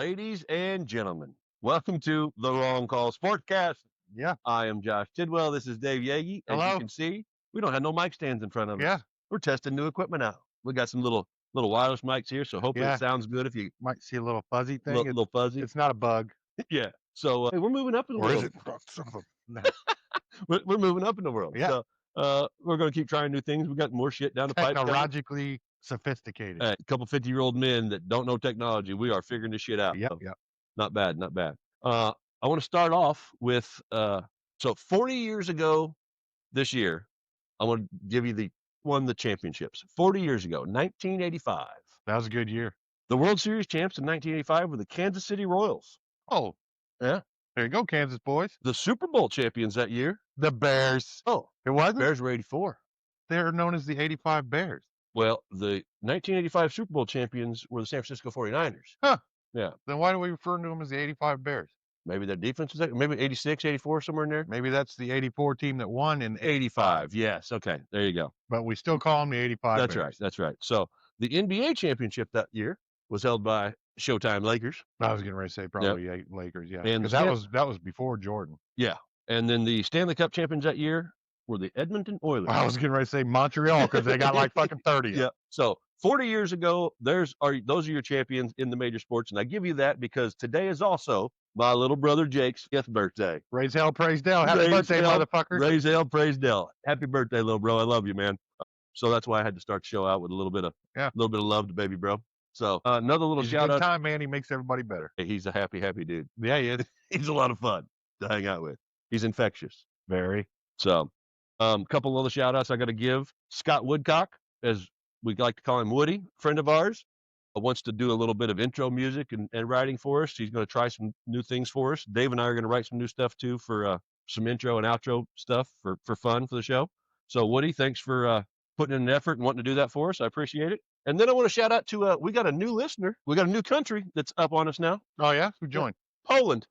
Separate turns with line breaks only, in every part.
Ladies and gentlemen, welcome to the Wrong Call Sportcast.
Yeah.
I am Josh Tidwell. This is Dave Yagi. As you
Hello.
can see, we don't have no mic stands in front of us.
Yeah.
We're testing new equipment out. We got some little wireless mics here, so hopefully
Yeah.
it sounds good. If you
Might see a little fuzzy thing.
little fuzzy,
It's not a bug.
yeah. So we're moving up in the
Or
world.
is it? Son of a- No.
We're moving up in the world.
Yeah.
So we're going to keep trying new things. We got more shit down the pipe.
Technologically sophisticated.
A couple 50-year-old men that don't know technology. We are figuring this shit out.
Yep.
So
Yep.
not bad, not bad. I want to start off with so 40 years ago this year, I want to give you won the championships. 40 years ago, 1985.
That was a good year.
The World Series champs in 1985 were the Kansas City Royals.
Oh.
Yeah.
There you go, Kansas boys.
The Super Bowl champions that year.
The Bears.
Oh,
It wasn't?
Bears were 84.
They're known as the 85 Bears.
Well, the 1985 Super Bowl champions were the San Francisco 49ers.
Huh.
Yeah.
Then why do we refer to them as the 85 Bears?
Maybe their defense was maybe 86, 84, somewhere in there.
Maybe that's the 84 team that won in
85. Yes. Okay. There you go.
But we still call them the 85
That's
Bears.
right. That's right. So the NBA championship that year was held by Showtime Lakers.
I was getting ready to say probably Lakers, yeah.
And
Because that was before Jordan.
Yeah. And then the Stanley Cup champions that year were the Edmonton Oilers.
I was getting ready to say Montreal because they got like fucking 30.
Yeah. So 40 years ago, those are your champions in the major sports. And I give you that because today is also my little brother Jake's 5th birthday.
Raise hell, praise Dell. Happy
Raise
birthday,
hell,
motherfucker.
Raise hell, praise Dell. Happy birthday, little bro. I love you, man. So that's why I had to start the show out with a little bit of love to baby bro. So another little
He's
shout
a
out.
good time, man. He makes everybody better.
He's a happy dude.
Yeah, he is.
He's a lot of fun to hang out with. He's infectious.
Very.
So couple little shout outs I got to give. Scott Woodcock, as we like to call him Woody, friend of ours, wants to do a little bit of intro music and writing for us. He's going to try some new things for us. Dave and I are going to write some new stuff too for some intro and outro stuff for fun for the show. So Woody, thanks for putting in an effort and wanting to do that for us. I appreciate it. And then I want to shout out to we got a new listener. We got a new country that's up on us now.
Oh yeah, who joined?
Poland.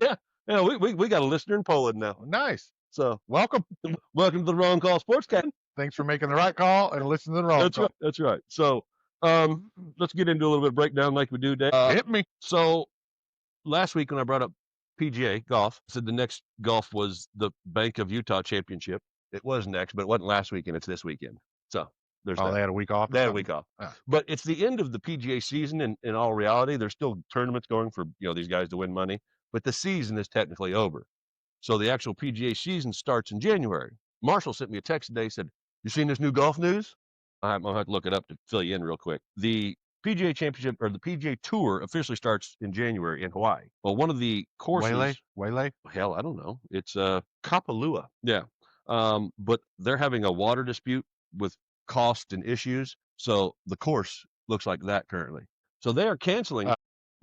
Yeah, we got a listener in Poland now.
Nice.
So
welcome
to the Wrong Call Sportscast.
Thanks for making the right call and listening to the wrong call.
Right. That's right. So let's get into a little bit of breakdown like we do, Dave.
Hit me.
So last week when I brought up PGA golf, I said the next golf was the Bank of Utah Championship. It was next, but it wasn't last weekend. It's this weekend. So there's that.
They had a week off.
They had a week off.
Oh.
But it's the end of the PGA season. In all reality, there's still tournaments going for these guys to win money, but the season is technically over. So the actual PGA season starts in January. Marshall sent me a text today. Said, "You seen this new golf news?" I'm gonna have to look it up to fill you in real quick. The PGA Championship or the PGA Tour officially starts in January in Hawaii. Well, one of the courses,
Waylay.
Hell, I don't know. It's Kapalua. Yeah. But they're having a water dispute with cost and issues. So the course looks like that currently. So they are canceling.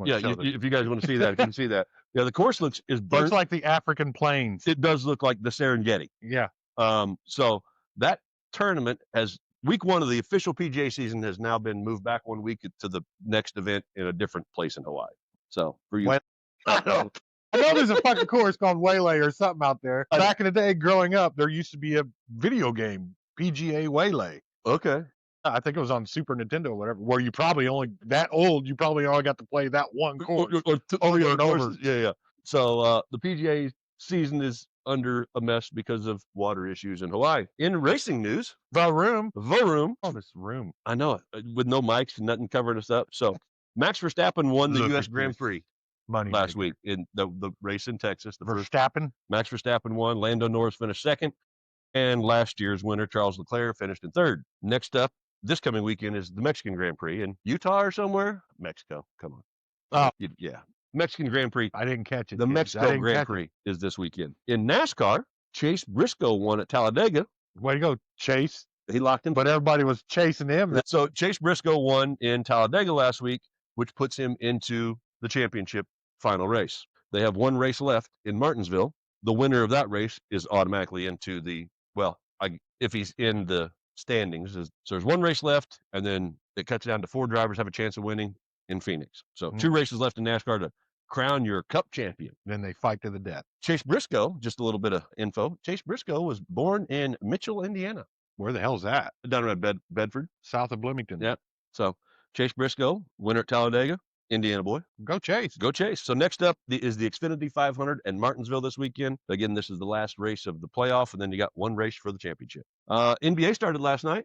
If you guys want to see that, if you can see that. Yeah, the course looks
like the African plains.
It does look like the Serengeti.
Yeah.
So that tournament week one of the official PGA season has now been moved back 1 week to the next event in a different place in Hawaii. So for you,
I know there's a fucking course called Waylay or something out there. Back in the day, growing up, there used to be a video game, PGA Waylay.
Okay.
I think it was on Super Nintendo or whatever, where you probably only got to play that one course over and over.
Yeah. So the PGA season is under a mess because of water issues in Hawaii. In racing news,
The room.
Oh,
this room.
I know it, with no mics and nothing covering us up. So Max Verstappen won the U.S. Grand Prix last week in the race in Texas.
Max
Verstappen won. Lando Norris finished second. And last year's winner, Charles Leclerc, finished in third. Next up, this coming weekend is the Mexican Grand Prix in Utah or somewhere. Mexico. Come on.
Oh.
Yeah. Mexican Grand Prix.
I didn't catch it.
The Mexico Grand Prix is this weekend. In NASCAR, Chase Briscoe won at Talladega.
Way to go, Chase.
He locked in.
But everybody was chasing him.
So Chase Briscoe won in Talladega last week, which puts him into the championship final race. They have one race left in Martinsville. The winner of that race is automatically into if he's in the standings. So there's one race left, and then it cuts down to 4 drivers have a chance of winning in Phoenix. So 2 races left in NASCAR to crown your Cup champion.
Then they fight to the death.
Chase Briscoe, just a little bit of info. Chase Briscoe was born in Mitchell, Indiana.
Where the hell's that?
Down around Bedford.
South of Bloomington.
Yeah. So Chase Briscoe, winner at Talladega. Indiana boy.
Go Chase.
Go Chase. So next up is the Xfinity 500 in Martinsville this weekend. Again, this is the last race of the playoff, and then you got one race for the championship. NBA started last night.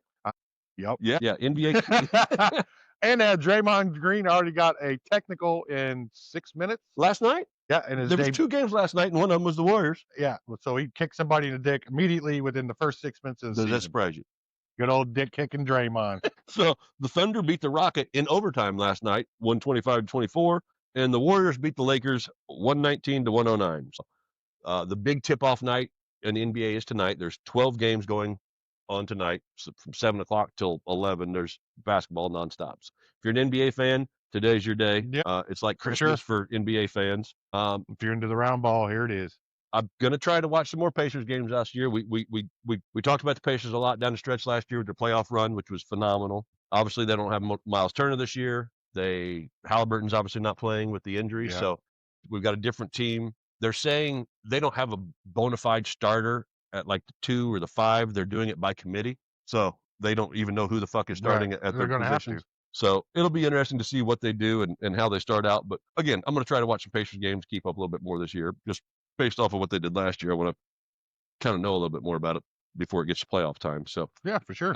Yep.
Yeah, NBA.
And Draymond Green already got a technical in 6 minutes.
Last night?
Yeah, and
There was 2 games last night, and one of them was the Warriors.
Yeah, so he kicked somebody in the dick immediately within the first 6 minutes of the
Does
season.
that surprise you?
Good old dick kicking Draymond.
So the Thunder beat the Rocket in overtime last night, 125-24, and the Warriors beat the Lakers 119-109. So the big tip-off night in the NBA is tonight. There's 12 games going on tonight, so from 7 o'clock till 11. There's basketball nonstop. So if you're an NBA fan, today's your day.
Yep.
It's like Christmas for NBA fans.
If you're into the round ball, here it is.
I'm gonna try to watch some more Pacers games last year. We talked about the Pacers a lot down the stretch last year with their playoff run, which was phenomenal. Obviously, they don't have Miles Turner this year. Halliburton's obviously not playing with the injury, so we've got a different team. They're saying they don't have a bona fide starter at like the 2 or the 5. They're doing it by committee, so they don't even know who the fuck is starting at their positions. So it'll be interesting to see what they do and how they start out. But again, I'm going to try to watch some Pacers games, keep up a little bit more this year, just based off of what they did last year. I want to kind of know a little bit more about it before it gets to playoff time. So
yeah, for sure.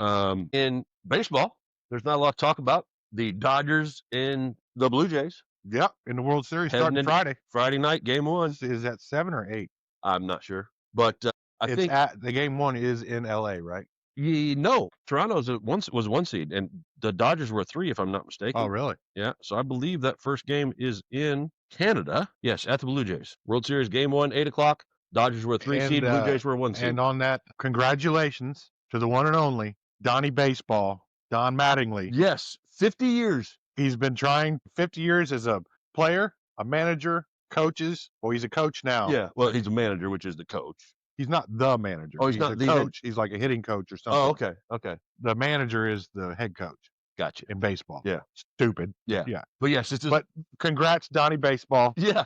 In baseball, there's not a lot to talk about. The Dodgers and the Blue Jays.
Yep, in the World Series starting
Friday night, game 1.
Is that 7 or 8?
I'm not sure, but I think
the game 1 is in LA, right?
No, Toronto's was 1 seed, and the Dodgers were a 3, if I'm not mistaken.
Oh, really?
Yeah, so I believe that first game is in Canada. Yes, at the Blue Jays. World Series game 1, 8 o'clock. Dodgers were a 3 seed, Blue Jays were a 1 seed.
And on that, congratulations to the one and only Donnie Baseball, Don Mattingly.
Yes, 50 years.
He's been trying 50 years as a player, a manager, coaches. Well, he's a coach now.
Yeah, well, he's a manager, which is the coach.
He's not the manager.
Oh, he's not
a
the
coach. He's like a hitting coach or something.
Oh, okay.
The manager is the head coach.
Gotcha.
In baseball.
Yeah.
Stupid.
Yeah. But yes,
but congrats, Donnie Baseball.
Yeah.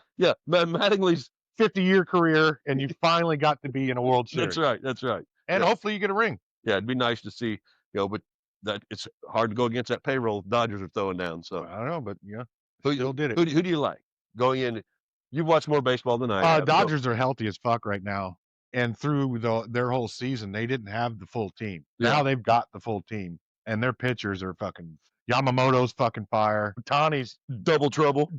Mattingly's
50-year career, and you finally got to be in a World Series.
That's right.
And hopefully you get a ring.
Yeah, it'd be nice to see, but that it's hard to go against that payroll Dodgers are throwing down. So
I don't know, but
who
still did it.
Who do you like going in? You watch more baseball than I have.
Dodgers are healthy as fuck right now. And through their whole season, they didn't have the full team.
Yeah.
Now they've got the full team, and their pitchers are fucking. Yamamoto's fucking fire. Tani's
double trouble.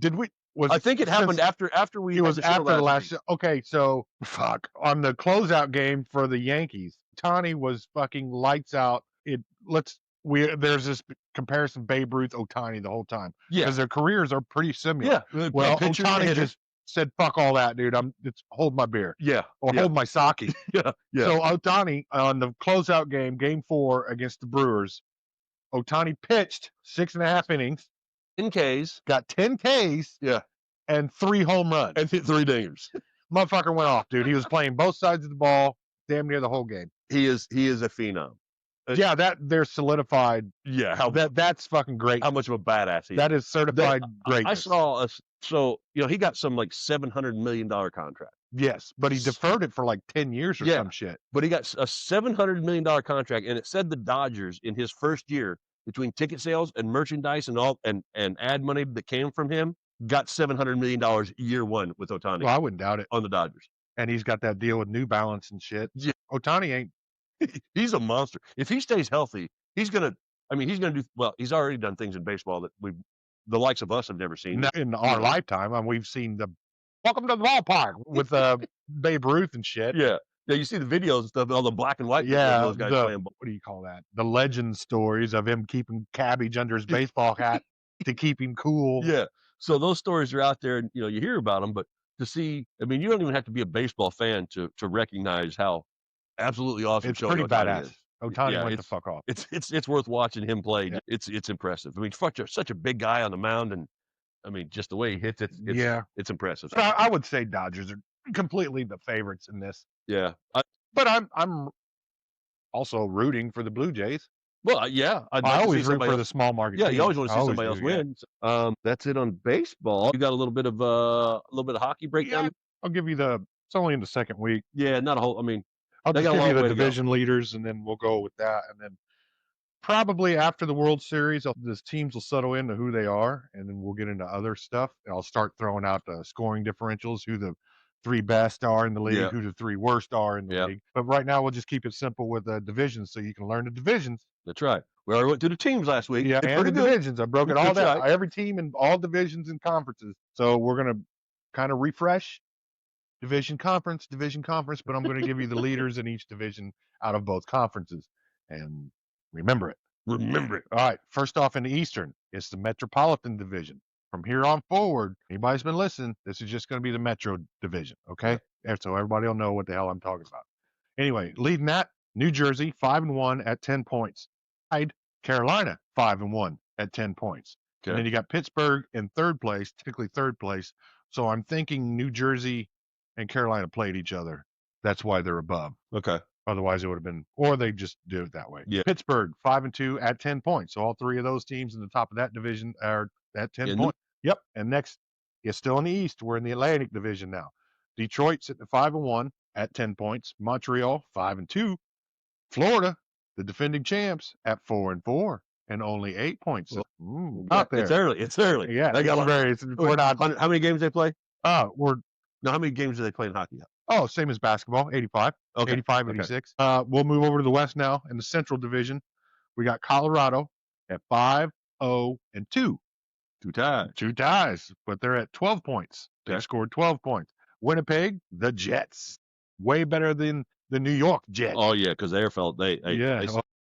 I
think it happened after we.
It was after the last. Okay, so fuck on the closeout game for the Yankees. Tani was fucking lights out. There's this comparison Babe Ruth Ohtani the whole time.
Yeah,
because their careers are pretty similar.
Yeah.
Well, Ohtani just said, "Fuck all that, dude. Hold my beer."
Yeah.
Or hold my sake.
Yeah.
So Ohtani on the closeout game, game 4 against the Brewers, Ohtani pitched 6.5 innings.
10 Ks.
Got 10 Ks.
Yeah.
And 3 home runs.
And hit 3 dingers.
Motherfucker went off, dude. He was playing both sides of the ball damn near the whole game.
He is a phenom.
Yeah, they're solidified.
Yeah,
that's fucking great.
How much of a badass he is.
That is certified greatness.
I saw he got some like $700 million contract.
Yes, but he deferred it for like 10 years or some shit.
But he got a $700 million contract, and it said the Dodgers in his first year, between ticket sales and merchandise and all and ad money that came from him, got $700 million year 1 with Ohtani.
Well, I wouldn't doubt it.
On the Dodgers.
And he's got that deal with New Balance and shit.
Yeah.
Ohtani ain't.
He's a monster. If he stays healthy, he's gonna do well. He's already done things in baseball that the likes of us have never seen.
In our lifetime, and we've seen the welcome to the ballpark with Babe Ruth and shit.
Yeah. Yeah, you see the videos and stuff, all the black and white
videos
of those guys playing ball.
What do you call that? The legend stories of him keeping cabbage under his baseball hat to keep him cool.
Yeah. So those stories are out there, and you hear about them, but to see, you don't even have to be a baseball fan to recognize how absolutely awesome.
It's pretty badass.
Is.
Ohtani went the fuck off.
It's worth watching him play. Yeah. It's impressive. Such a big guy on the mound, and just the way he hits it. It's impressive.
So I would say Dodgers are completely the favorites in this.
Yeah,
but I'm also rooting for the Blue Jays.
Well, yeah,
I always root for the small market.
Yeah, you always want to see somebody else win. Yeah. That's it on baseball. You got a little bit of hockey breakdown.
Yeah, I'll give you it's only in the second week.
Yeah, not a whole.
I'll just give you the division leaders, and then we'll go with that, and then Probably after the World Series, the teams will settle into who they are, and then we'll get into other stuff. I'll start throwing out the scoring differentials, who the 3 best are in the league,
Yeah.
who the 3 worst are in the
Yeah.
league. But right now, we'll just keep it simple with the divisions so you can learn the divisions.
That's right. We already went through the teams last week.
Yeah,
Did
and the
pretty good.
divisions. I broke it all
That's
down.
right.
Every team in all divisions and conferences. So we're gonna kind of refresh division conference, but I'm gonna give you the leaders in each division out of both conferences. And remember it.
Remember it.
All right. First off, in the Eastern, it's the Metropolitan Division. From here on forward, anybody's been listening, this is just going to be the Metro Division. Okay. And so everybody will know what the hell I'm talking about. Anyway, leading that, New Jersey, 5-1 at 10 points. Tied Carolina, 5-1 at 10 points. And then
Okay.
you got Pittsburgh in third place, typically third place. So I'm thinking New Jersey and Carolina played each other. That's why they're above.
Okay.
Otherwise, it would have been, or they just do it that way.
Yeah.
Pittsburgh, 5-2 at 10 points. So all 3 of those teams in the top of that division are at 10 points. Yep. And next, it's still in the East. We're in the Atlantic Division now. Detroit's at 5-1 at 10 points. Montreal, 5-2. Florida, the defending champs, at 4-4 and only 8 points. So, out there.
It's early. It's early.
Yeah.
They got
we're not.
How many games they play?
We're
No, how many games do they play in hockey?
Oh, same as basketball, 85.
Okay.
85, 86. We'll move over to the West now. In the Central Division, we got Colorado at 5-0-2.
2 ties.
2 ties, but they're at 12 points. They
Okay.
scored 12 points. Winnipeg, the Jets. Way better than the New York Jets.
Oh yeah, because they felt they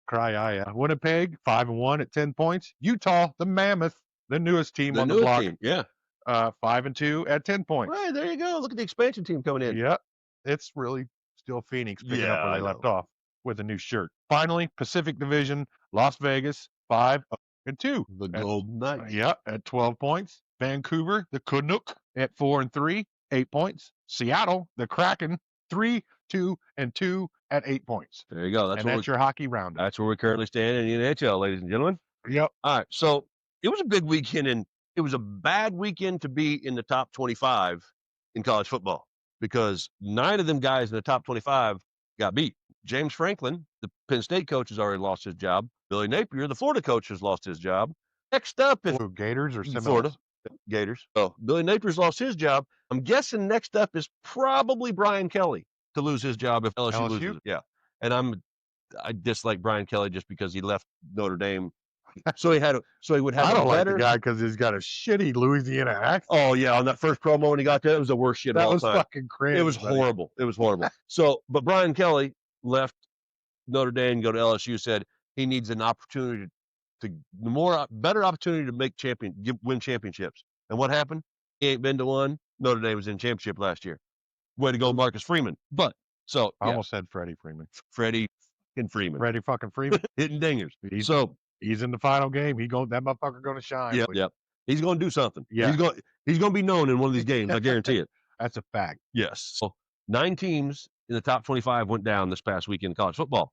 cry. Winnipeg, 5-1 at 10 points. Utah, the Mammoth, the newest team on the block.
Team. Yeah.
5-2 at 10 points.
Right, there you go. Look at the expansion team coming in.
Yep. It's really still Phoenix picking up where they left off with a new shirt. Finally, Pacific Division, Las Vegas, 5-2.
The Golden Knights.
At 12 points. Vancouver, the Canuck, at 4-3, 8 points. Seattle, the Kraken, 3-2-2 at 8 points.
There you go.
That's your hockey roundup.
That's where we currently stand in the NHL, ladies and gentlemen.
Yep.
All right. So it was a big weekend, and it was a bad weekend to be in the top 25 in college football because 9 of them guys in the top 25 got beat. James Franklin, the Penn State coach, has already lost his job. Billy Napier, the Florida coach, has lost his job. Next up is
Gators or
Florida Gators. Oh, Billy Napier's lost his job. I'm guessing next up is probably Brian Kelly to lose his job if LSU loses it. Yeah. And I dislike Brian Kelly just because he left Notre Dame. So he would have
I don't like the guy because he's got a shitty Louisiana accent.
Oh yeah, on that first promo when he got there, it was the worst shit of all time.
That was fucking crazy.
It was horrible. It was horrible. So, but Brian Kelly left Notre Dame and go to LSU, said he needs an opportunity better opportunity to win championships. And what happened? He ain't been to one. Notre Dame was in championship last year. Way to go, Marcus Freeman. But so
I almost said Freddie Freeman.
Freddie fucking Freeman.
Freddie fucking Freeman.
Hitting dingers.
He's in the final game. That motherfucker gonna shine.
Yep. He's gonna do something.
Yeah.
He's gonna be known in one of these games. I guarantee it.
That's a fact.
Yes. So 9 teams in the top 25 went down this past weekend in college football.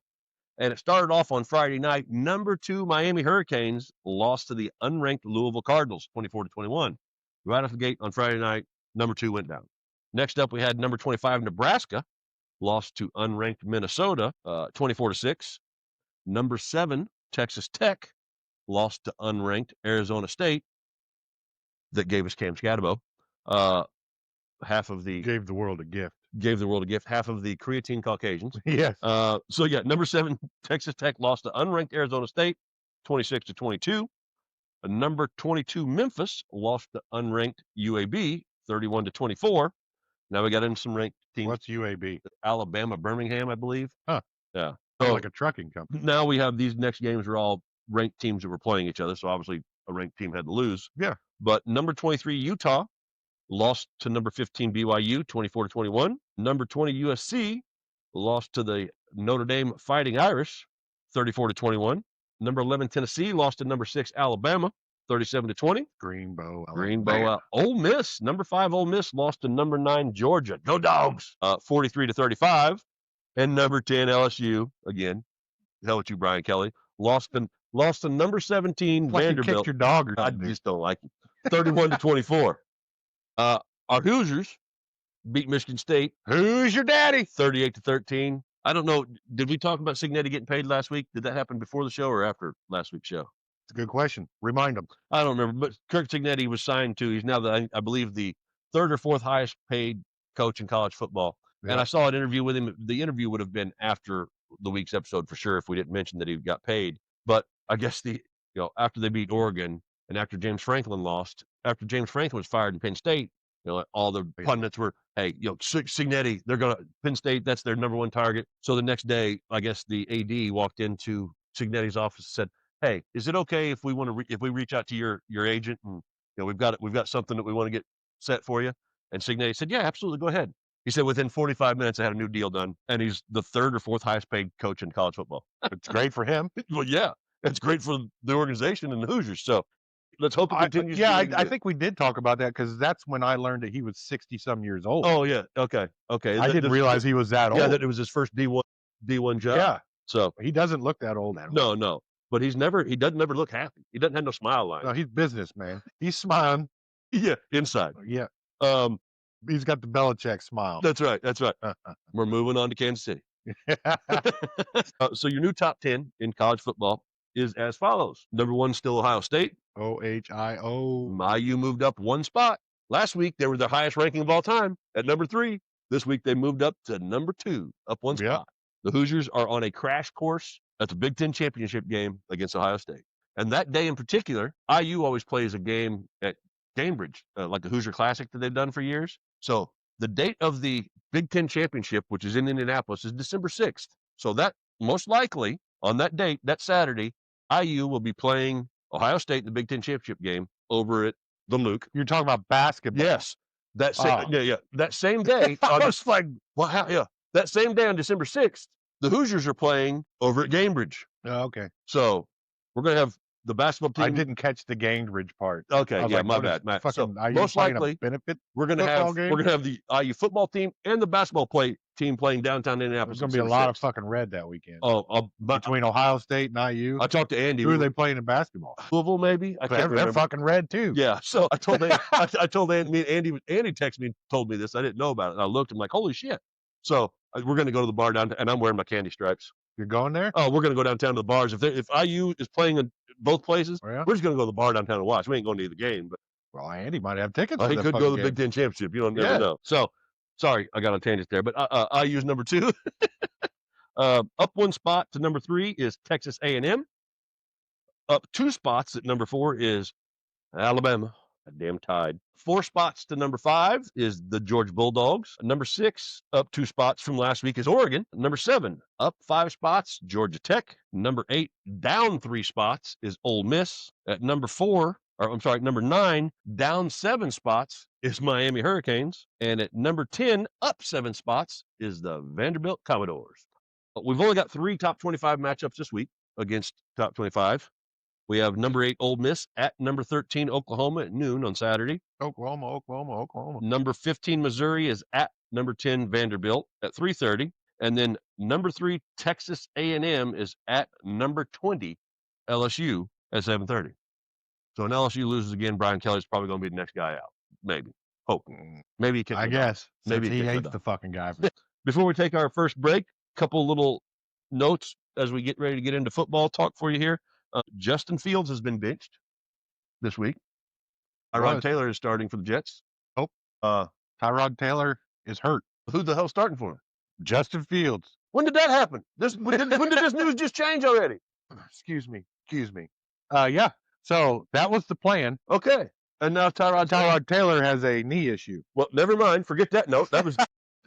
And it started off on Friday night. Number 2 Miami Hurricanes lost to the unranked Louisville Cardinals, 24-21. Right off the gate on Friday night, number 2 went down. Next up, we had number 25 Nebraska lost to unranked Minnesota, 24-6. Number 7 Texas Tech lost to unranked Arizona State. That gave us Cam Scatabo.
Gave the world a gift.
Half of the creatine Caucasians.
Yes.
Number 7 Texas Tech lost to unranked Arizona State, 26-22. Number 22 Memphis lost to unranked UAB, 31-24. Now we got in some ranked teams.
What's UAB?
Alabama, Birmingham, I believe.
Huh.
Yeah.
So like a trucking company.
Now we have these next games are all ranked teams that were playing each other. So obviously a ranked team had to lose.
Yeah.
But number 23 Utah lost to number 15 BYU, 24-21. Number 20 USC lost to the Notre Dame Fighting Irish, 34-21. Number 11 Tennessee lost to number 6 Alabama, 37-20.
Greenbow.
Ole Miss, number 5 Ole Miss lost to number 9 Georgia. Go Dogs! 43-35. And number 10 LSU, again, hell with you, Brian Kelly, lost to number 17 Vanderbilt.
You kicked your dog or
I
something.
just don't like it. 31-24. Our Hoosiers beat Michigan State.
Who's your daddy?
38-13. I don't know. Did we talk about Signetti getting paid last week? Did that happen before the show or after last week's show?
It's a good question. Remind them.
I don't remember, but Kirk Signetti was signed to. He's now I believe the third or fourth highest paid coach in college football. And I
Yep.
saw an interview with him. The interview would have been after the week's episode for sure if we didn't mention that he got paid. But I guess after they beat Oregon and after James Franklin lost, after James Franklin was fired in Penn State, all the pundits were, hey, Signetti, they're gonna Penn State, that's their number one target. So the next day, I guess the AD walked into Signetti's office and said, hey, is it okay if we want to if we reach out to your agent and we've got something that we want to get set for you? And Signetti said, yeah, absolutely, go ahead. He said within 45 minutes, I had a new deal done, and he's the third or fourth highest paid coach in college football.
It's great for him.
Well, yeah, it's great for the organization and the Hoosiers. So let's hope it continues.
I think we did talk about that because that's when I learned that he was 60-some years old.
Oh yeah, okay.
I didn't realize he was that old.
Yeah, that it was his first D1 job.
Yeah.
So
he doesn't look that old at all.
No. But he doesn't ever look happy. He doesn't have no smile line.
No, he's business, man. He's smiling.
Yeah, inside.
Yeah.
Um,
He's got the Belichick smile.
That's right. We're moving on to Kansas City. So your new top 10 in college football is as follows. Number 1, still Ohio State.
OHIO.
IU moved up 1 spot. Last week, they were the highest ranking of all time at number 3. This week, they moved up to number 2, up 1 spot. The Hoosiers are on a crash course at the Big Ten championship game against Ohio State. And that day in particular, IU always plays a game at Cambridge, like the Hoosier Classic that they've done for years. So the date of the Big Ten championship, which is in Indianapolis, is December 6th. So that most likely on that date, that Saturday, IU will be playing Ohio State in the Big Ten championship game over at the Luke.
You're talking about basketball.
Yes. That same that same day.
I was like,
that same day on December 6th, the Hoosiers are playing over at Cambridge.
Oh, okay.
So we're going to have the basketball team.
I didn't catch the Cambridge part.
Okay, yeah, like, my bad, Matt. So most likely,
benefit
we're going to have the IU football team and the basketball team playing downtown Indianapolis.
There's going to be a lot of fucking red that weekend. Between Ohio State and IU.
I talked to Andy.
Who are they playing in basketball?
Louisville, maybe.
They're fucking red too.
Yeah. So I told I told Andy. Andy texted me and told me this. I didn't know about it. And I looked. I'm like, holy shit. So we're going to go to the bar downtown, and I'm wearing my candy stripes.
You're going there?
Oh, we're going to go downtown to the bars. If IU is playing in both places, we're just going to go to the bar downtown and watch. We ain't going to either game, but
Andy might have tickets.
He could go to the Big Ten championship. You don't never know. So, sorry, I got on a tangent there, but IU's number 2. Up 1 spot to number 3 is Texas A&M. Up 2 spots at number 4 is Alabama. A damn Tide. 4 spots to number 5 is the Georgia Bulldogs. Number 6, up 2 spots from last week, is Oregon. Number 7, up 5 spots, Georgia Tech. Number 8, down 3 spots, is Ole Miss. At number 9, down 7 spots, is Miami Hurricanes. And at number 10, up 7 spots, is the Vanderbilt Commodores. We've only got 3 top 25 matchups this week against top 25. We have number 8 Ole Miss at number 13 Oklahoma at noon on Saturday.
Oklahoma.
Number 15 Missouri is at number 10 Vanderbilt at 3:30, and then number 3 Texas A&M is at number 20 LSU at 7:30. So when LSU loses again, Brian Kelly's probably going to be the next guy out. Maybe. Hope. Maybe he
I guess.
Maybe
he hates the fucking guy.
Before we take our first break, a couple little notes as we get ready to get into football talk for you here. Justin Fields has been benched this week. Tyrod Taylor is starting for the Jets.
Tyrod Taylor is hurt.
Who the hell's starting for him?
Justin Fields.
When did that happen? When did this news just change already?
Excuse me. Yeah. So that was the plan.
Okay. And now
Tyrod Taylor has a knee issue.
Well, never mind. Forget that note. That was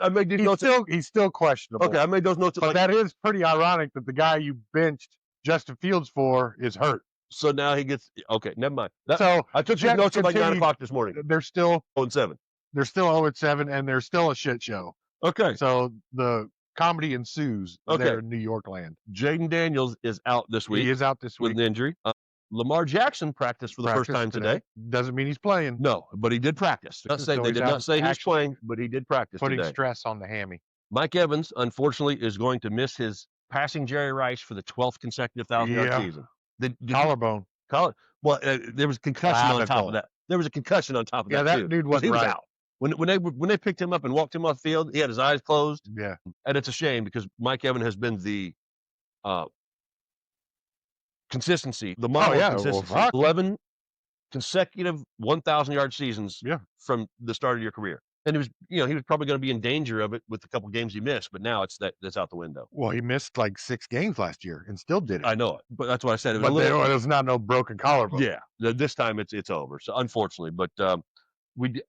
I made these notes.
He's still questionable.
Okay, I made those notes.
But that is pretty ironic that the guy you benched Justin Fields for is hurt.
So now he gets never mind.
So
I took these notes at like 9 o'clock this morning.
They're still
0-7.
They're still 0-7, and they're still a shit show.
Okay.
So the comedy ensues there in New York land.
Jaden Daniels is out this week.
He is out this week
with an injury. Lamar Jackson practiced for the first time today.
Doesn't mean he's playing.
No, but he did practice. They did not say he's playing, but he did practice
putting
today.
Stress on the hammy.
Mike Evans, unfortunately, is going to miss his passing Jerry Rice for the 12th consecutive 1,000-yard season.
Collarbone.
Well, there was concussion on top of that. There was a concussion on top of that.
Yeah, that dude wasn't right.
When they picked him up and walked him off the field, he had his eyes closed,
Yeah.
and it's a shame because Mike Evans has been the uh, consistency, the
Oh
model of
yeah. Well,
consistency.
fuck.
11 consecutive 1,000-yard seasons
Yeah.
from the start of your career, and he was probably going to be in danger of it with the couple games he missed, but now that's out the window.
Well, he missed like 6 games last year and still did it.
I know it, but that's why I said it was a
But there
little.
was not no broken collarbone.
Yeah, this time it's over. So unfortunately, but we d-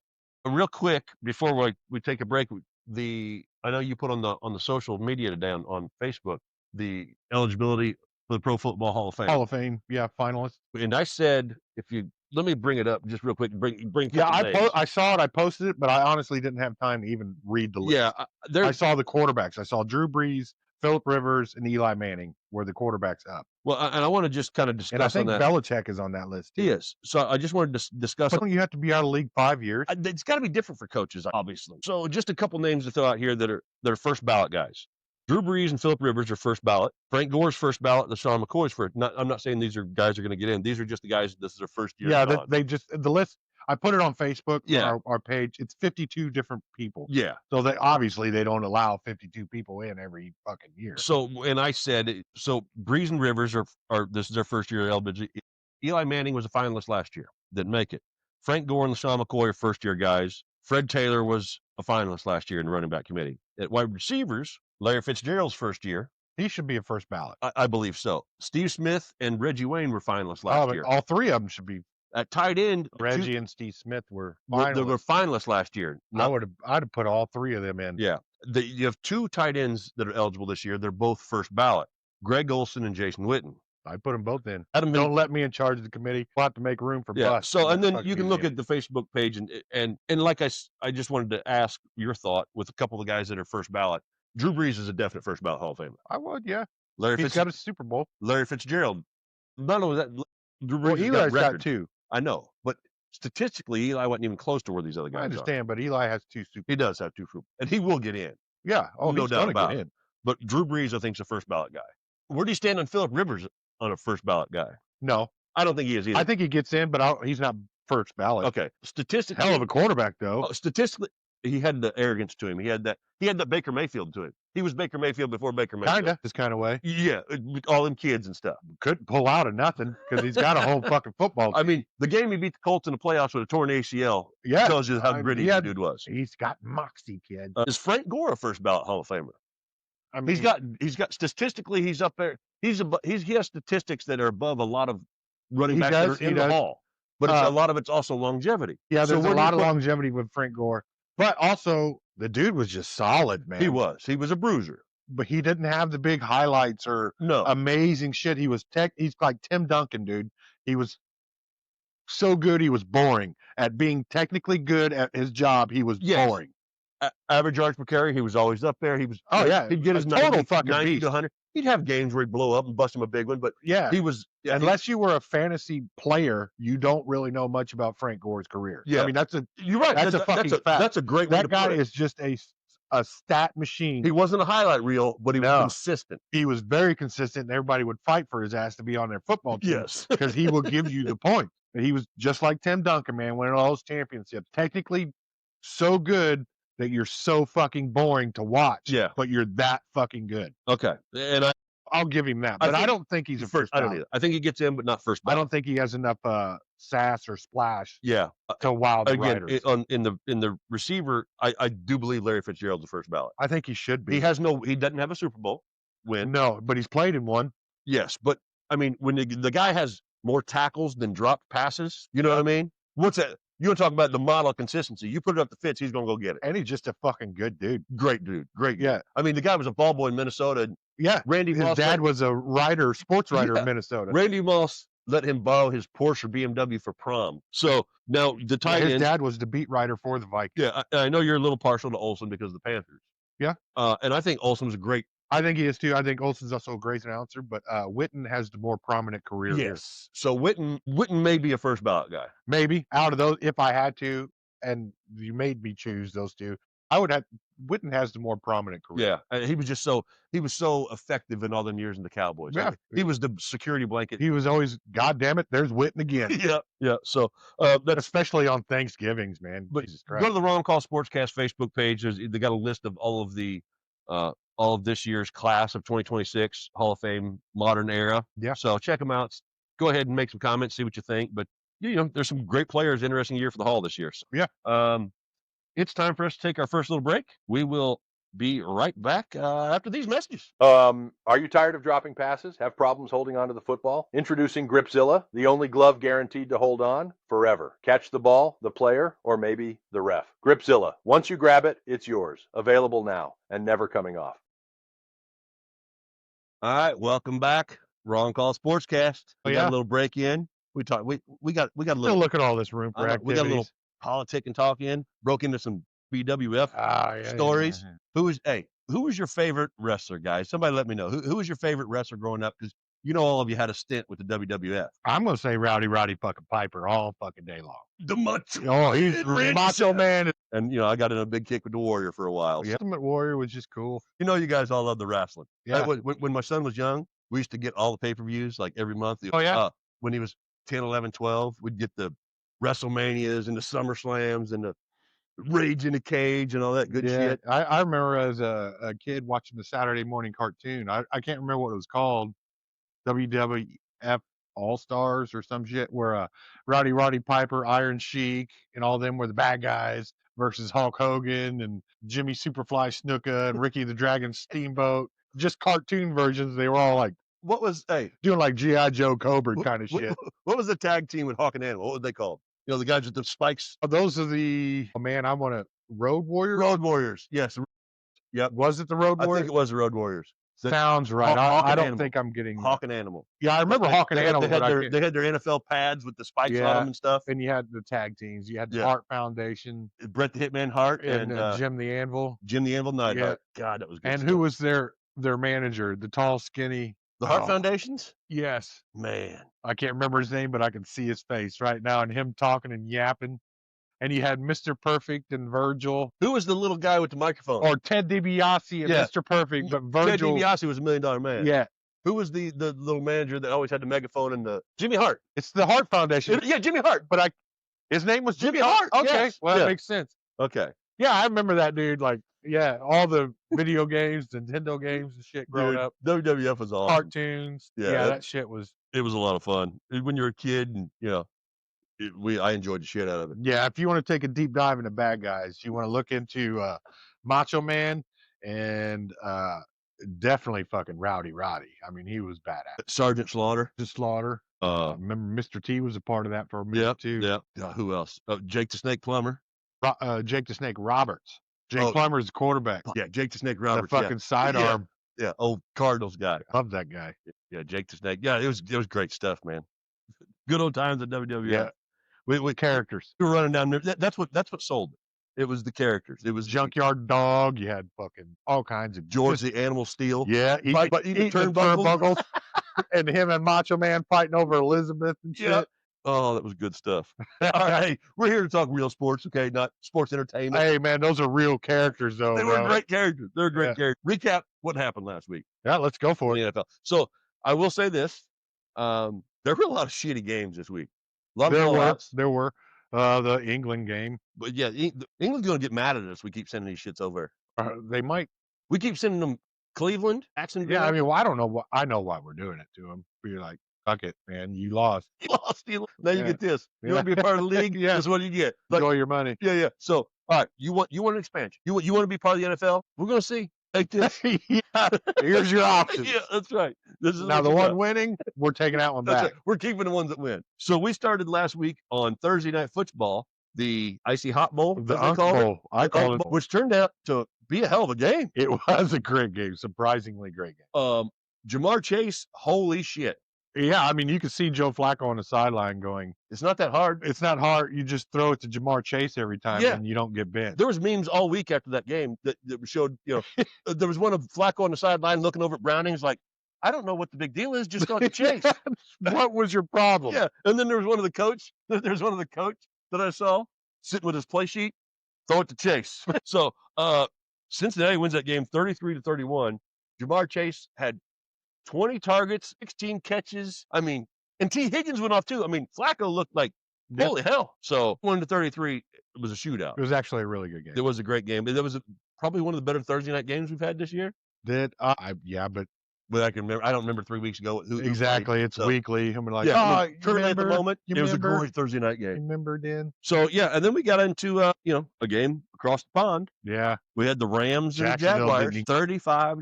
real quick before we take a break. I know you put on the social media today on Facebook the eligibility for the Pro Football Hall of Fame,
Hall of Fame, yeah, finalist.
and I said if you let me bring it up just real quick. Bring a
Yeah,
couple names.
I saw it, I posted it, but I honestly didn't have time to even read the list.
Yeah,
I
there's
saw the quarterbacks. I saw Drew Brees, Philip Rivers, and Eli Manning were the quarterbacks up.
well, and I want to just kind of
And I
discuss on
think
that.
Belichick is on that list too.
He is. So I just wanted to discuss.
But don't you have to be out of the league 5 years?
It's got to be different for coaches, obviously. So just a couple names to throw out here that are first ballot guys. Drew Brees and Philip Rivers are first ballot. Frank Gore's first ballot. LaShawn McCoy's first. I'm not saying these are guys are going to get in. These are just the guys. This is their first year.
Yeah,
gone.
they just the list. I put it on Facebook,
Yeah.
our page. It's 52 different people.
Yeah.
So they obviously they don't allow 52 people in every fucking year.
So and I said so. Brees and Rivers are this is their first year eligibility. Eli Manning was a finalist last year. Didn't make it. Frank Gore and LaShawn McCoy are first year guys. Fred Taylor was a finalist last year in the running back committee. At wide receivers, Larry Fitzgerald's first year.
He should be a first ballot.
I believe so. Steve Smith and Reggie Wayne were finalists last year.
All 3 of them should be.
At tight end,
Reggie and Steve Smith were
they
finalists.
were finalists last year.
I'd have put all 3 of them in.
Yeah. You have 2 tight ends that are eligible this year. They're both first ballot. Greg Olson and Jason Witten.
I'd put them both in.
Adam
Don't let me in charge of the committee. We'll have to make room for
Yeah.
Bus.
So and then you can look at the Facebook page and like I just wanted to ask your thought with a couple of the guys that are first ballot. Drew Brees is a definite first ballot Hall of Famer.
I would, yeah.
Larry
He's got a Super Bowl.
Larry Fitzgerald. Not only that, Drew Brees
Well,
has
Eli's got
records.
2.
I know, but statistically, Eli wasn't even close to where these other guys
I understand, but Eli has 2 Super.
He does have 2 Super, and he will get in.
Yeah. Oh,
No
he's
doubt
gonna
about
get
it.
in.
But Drew Brees, I think, is a first ballot guy. Where do you stand on Philip Rivers on a first ballot guy?
No,
I don't think he is either.
I think he gets in, but he's not first ballot.
Okay, statistically,
Hell of a quarterback though.
Statistically, he had the arrogance to him. He had that Baker Mayfield to him. He was Baker Mayfield before Baker Mayfield.
Kinda, this kind of way.
Yeah, all them kids and stuff.
Couldn't pull out of nothing because he's got a whole fucking football.
I mean, the game he beat the Colts in the playoffs with a torn ACL
Yeah,
tells you how gritty the dude was.
He's got moxie, kid.
Is Frank Gore a first ballot Hall of Famer?
I mean,
He's got statistically he has statistics that are above a lot of running
He
backs
does,
that are in
he
the
does.
Hall. But a lot of it's also longevity.
Yeah,
So
there's a
where do you
lot of
put-
longevity with Frank Gore, but also the dude was just solid, man.
He was a bruiser.
But he didn't have the big highlights or
No.
amazing shit. He's like Tim Duncan, dude. He was so good he was boring. At being technically good at his job, he was
Yes.
boring.
Average yards per carry, he was always up there.
Oh, yeah,
he'd get
a
his
total
90,
fucking
90
beast.
to 100. He'd have games where he'd blow up and bust him a big one, but
Yeah.
he was
Unless you were a fantasy player, you don't really know much about Frank Gore's career.
Yeah.
I mean,
you're right.
that's a fucking fact.
That's a great way
That
to
guy
put it.
is just a stat machine.
He wasn't a highlight reel, but he was
No.
consistent.
He was very consistent, and everybody would fight for his ass to be on their football team.
Yes.
Because he will give you the point. And he was just like Tim Duncan, man, winning all those championships. Technically so good that you're so fucking boring to watch.
Yeah.
But you're that fucking good.
Okay. And
I'll give him that.
I
But I
think
don't think he's a
first,
first
I don't
ballot.
either. I think he gets in, but not first
I
ballot.
don't think he has enough sass or splash
Yeah.
to wow the
Again,
writers.
in the receiver, I do believe Larry Fitzgerald's the first ballot.
I think he should be.
He doesn't have a Super Bowl win.
No, but he's played in one.
Yes, but I mean, when the guy has more tackles than dropped passes, you know what I mean? What's that? You want to talk about the model of consistency? You put it up to Fitz, he's gonna go get it.
And he's just a fucking good dude.
Great dude, great.
Yeah.
I mean, the guy was a ball boy in Minnesota. And
Yeah.
Randy
His
Moss.
dad was a sports writer
Yeah.
in Minnesota.
Randy Moss let him borrow his Porsche or BMW for prom. So now the tight
His
end.
dad was the beat writer for the Vikings.
Yeah, I know you're a little partial to Olsen because of the Panthers.
Yeah.
And I think Olsen's a great.
I think he is too. I think Olsen's also a great announcer, but Witten has the more prominent career here.
Yes. So Witten may be a first ballot guy.
Maybe out of those, if I had to, and you made me choose those two, I would have Witten has the more prominent career.
Yeah, he was so effective in all them years in the Cowboys.
Yeah.
Like, he was the security blanket.
He was always, God damn it, there's Witten again.
Yeah, yeah. So that's
Especially on Thanksgivings, man.
but
Jesus
go to
Christ.
the Wrong Call Sportscast Facebook page. They got a list of all of this year's class of 2026 Hall of Fame modern era.
Yeah.
So check them out. Go ahead and make some comments, see what you think. But there's some great players. Interesting year for the Hall this year. So,
Yeah.
it's time for us to take our first little break. We will be right back after these messages.
Are you tired of dropping passes? Have problems holding onto the football? Introducing Gripzilla, the only glove guaranteed to hold on forever. Catch the ball, the player, or maybe the ref. Gripzilla. Once you grab it, it's yours. Available now and never coming off.
All right, welcome back. Wrong Call Sportscast. We got a little break in. We got a
Still
little
look at all this room for activities.
we got a little politic and talk in. Broke into some BWF stories. Who was your favorite wrestler, guys? Somebody let me know. Who was your favorite wrestler growing up? Because all of you had a stint with the WWF.
I'm gonna say Roddy fucking Piper all fucking day long.
The Macho.
Oh, he's Macho Man.
And I got in a big kick with the Warrior for a while.
The Ultimate Warrior was just cool.
You guys all love the wrestling.
Yeah.
When my son was young, we used to get all the pay-per-views like every month.
Oh, yeah?
When he was 10, 11, 12, we'd get the WrestleManias and the SummerSlams and the Rage in the Cage and all that good shit.
I remember as a kid watching the Saturday morning cartoon. I can't remember what it was called. WWF All-Stars or some shit where Roddy Piper, Iron Sheik, and all them were the bad guys versus Hulk Hogan and Jimmy Superfly Snuka and Ricky the Dragon Steamboat. Just cartoon versions. They were all like doing like G.I. Joe Cobra kind of shit.
What was the tag team with Hawk and Animal? What were they called? The guys with the spikes?
Oh, those are I want to Road Warriors?
Road Warriors. Yes. Yep.
Was it the Road Warriors?
I think it was the Road Warriors.
Sounds right. I don't think I'm getting
Hawk and Animal.
Yeah, I remember Hawk and Animal.
They had their NFL pads with the spikes on them and stuff.
And you had the tag teams. You had the Hart Foundation,
Bret the Hitman Hart,
and Jim the Anvil.
Jim the Anvil Neidhart. God, that was good.
And who was their manager? The tall, skinny.
The Hart Foundations?
Yes.
Man.
I can't remember his name, but I can see his face right now and him talking and yapping. And you had Mr. Perfect and Virgil.
Who was the little guy with the microphone?
Or Ted DiBiase and Mr. Perfect, but Virgil.
Ted DiBiase was $1 Million Man.
Yeah.
Who was the little manager that always had the megaphone and the Jimmy Hart?
It's the Hart Foundation.
Jimmy Hart.
But his name was
Jimmy Hart.
Okay.
Yes.
Well, that makes sense.
Okay.
Yeah, I remember that dude. Like, all the video games, Nintendo games and shit growing up.
WWF was awesome.
Cartoons. Yeah, that shit was.
It was a lot of fun when you were a kid, and I enjoyed the shit out of it.
Yeah, if you want to take a deep dive into bad guys, you want to look into Macho Man and definitely fucking Rowdy Roddy. I mean, he was badass.
Sergeant Slaughter.
Remember Mr. T was a part of that for a minute too.
Yeah. Who else? Jake the Snake Plummer.
Jake the Snake Roberts. Jake Plummer's the quarterback.
Yeah, Jake the Snake Roberts.
The fucking sidearm.
Yeah, old Cardinals guy.
Love that guy.
Yeah, Jake the Snake. Yeah, it was great stuff, man. Good old times at WWF.
Yeah. With characters.
We were running down there. That's what sold it. It was the characters. It was
Junkyard Dog. You had fucking all kinds of
George the Animal Steel.
Yeah, eating turnbuckles. And him and Macho Man fighting over Elizabeth and shit.
Yeah. Oh, that was good stuff. All right, we're here to talk real sports, okay? Not sports entertainment.
Hey, man, those are real characters, though.
They were great characters. They're great characters. Recap what happened last week.
Yeah, let's go for it.
In the NFL. So I will say this: there were a lot of shitty games this week.
There were the England game,
but yeah, England's going to get mad at us. We keep sending these shits over.
They might.
We keep sending them Cleveland, Jacksonville.
Yeah, I mean, I don't know I know why we're doing it to them. We're like, fuck it, man, you lost.
You lost. Now you get this. You want to be a part of the league?
Yeah.
This is what you get.
Enjoy your money.
Yeah. So, all right, you want an expansion? You want to be part of the NFL? We're going to see. Take this.
Yeah. Here's your options.
Yeah, that's right. This is
now the one winning, we're taking that one back.
Right. We're keeping the ones that win. So we started last week on Thursday Night Football, the Icy Hot Bowl,
the Unk Bowl. I call it,
which turned out to be a hell of a game.
It was a great game, surprisingly great game.
Jamar Chase, holy shit.
Yeah, I mean, you could see Joe Flacco on the sideline going,
it's not that hard.
It's not hard. You just throw it to Jamar Chase every time and you don't get bent.
There was memes all week after that game that showed, there was one of Flacco on the sideline looking over at Brownings like, I don't know what the big deal is. Just go to Chase.
What was your problem?
Yeah. And then there was one of the coach that I saw sitting with his play sheet. throw it to Chase. So Cincinnati wins that game 33-31. Jamar Chase had 20 targets, 16 catches. I mean, and T. Higgins went off too. I mean, Flacco looked like holy hell. So 1-33, it was a shootout.
It was actually a really good game.
It was a great game. It was probably one of the better Thursday night games we've had this year.
But
I can remember. I don't remember 3 weeks ago who
exactly.
played,
It's weekly. I'm like,
currently at the moment, it was a great Thursday night game.
Remember then?
So yeah, and then we got into a game across the pond.
Yeah,
we had the Rams and the
Jacksonville
Jaguars,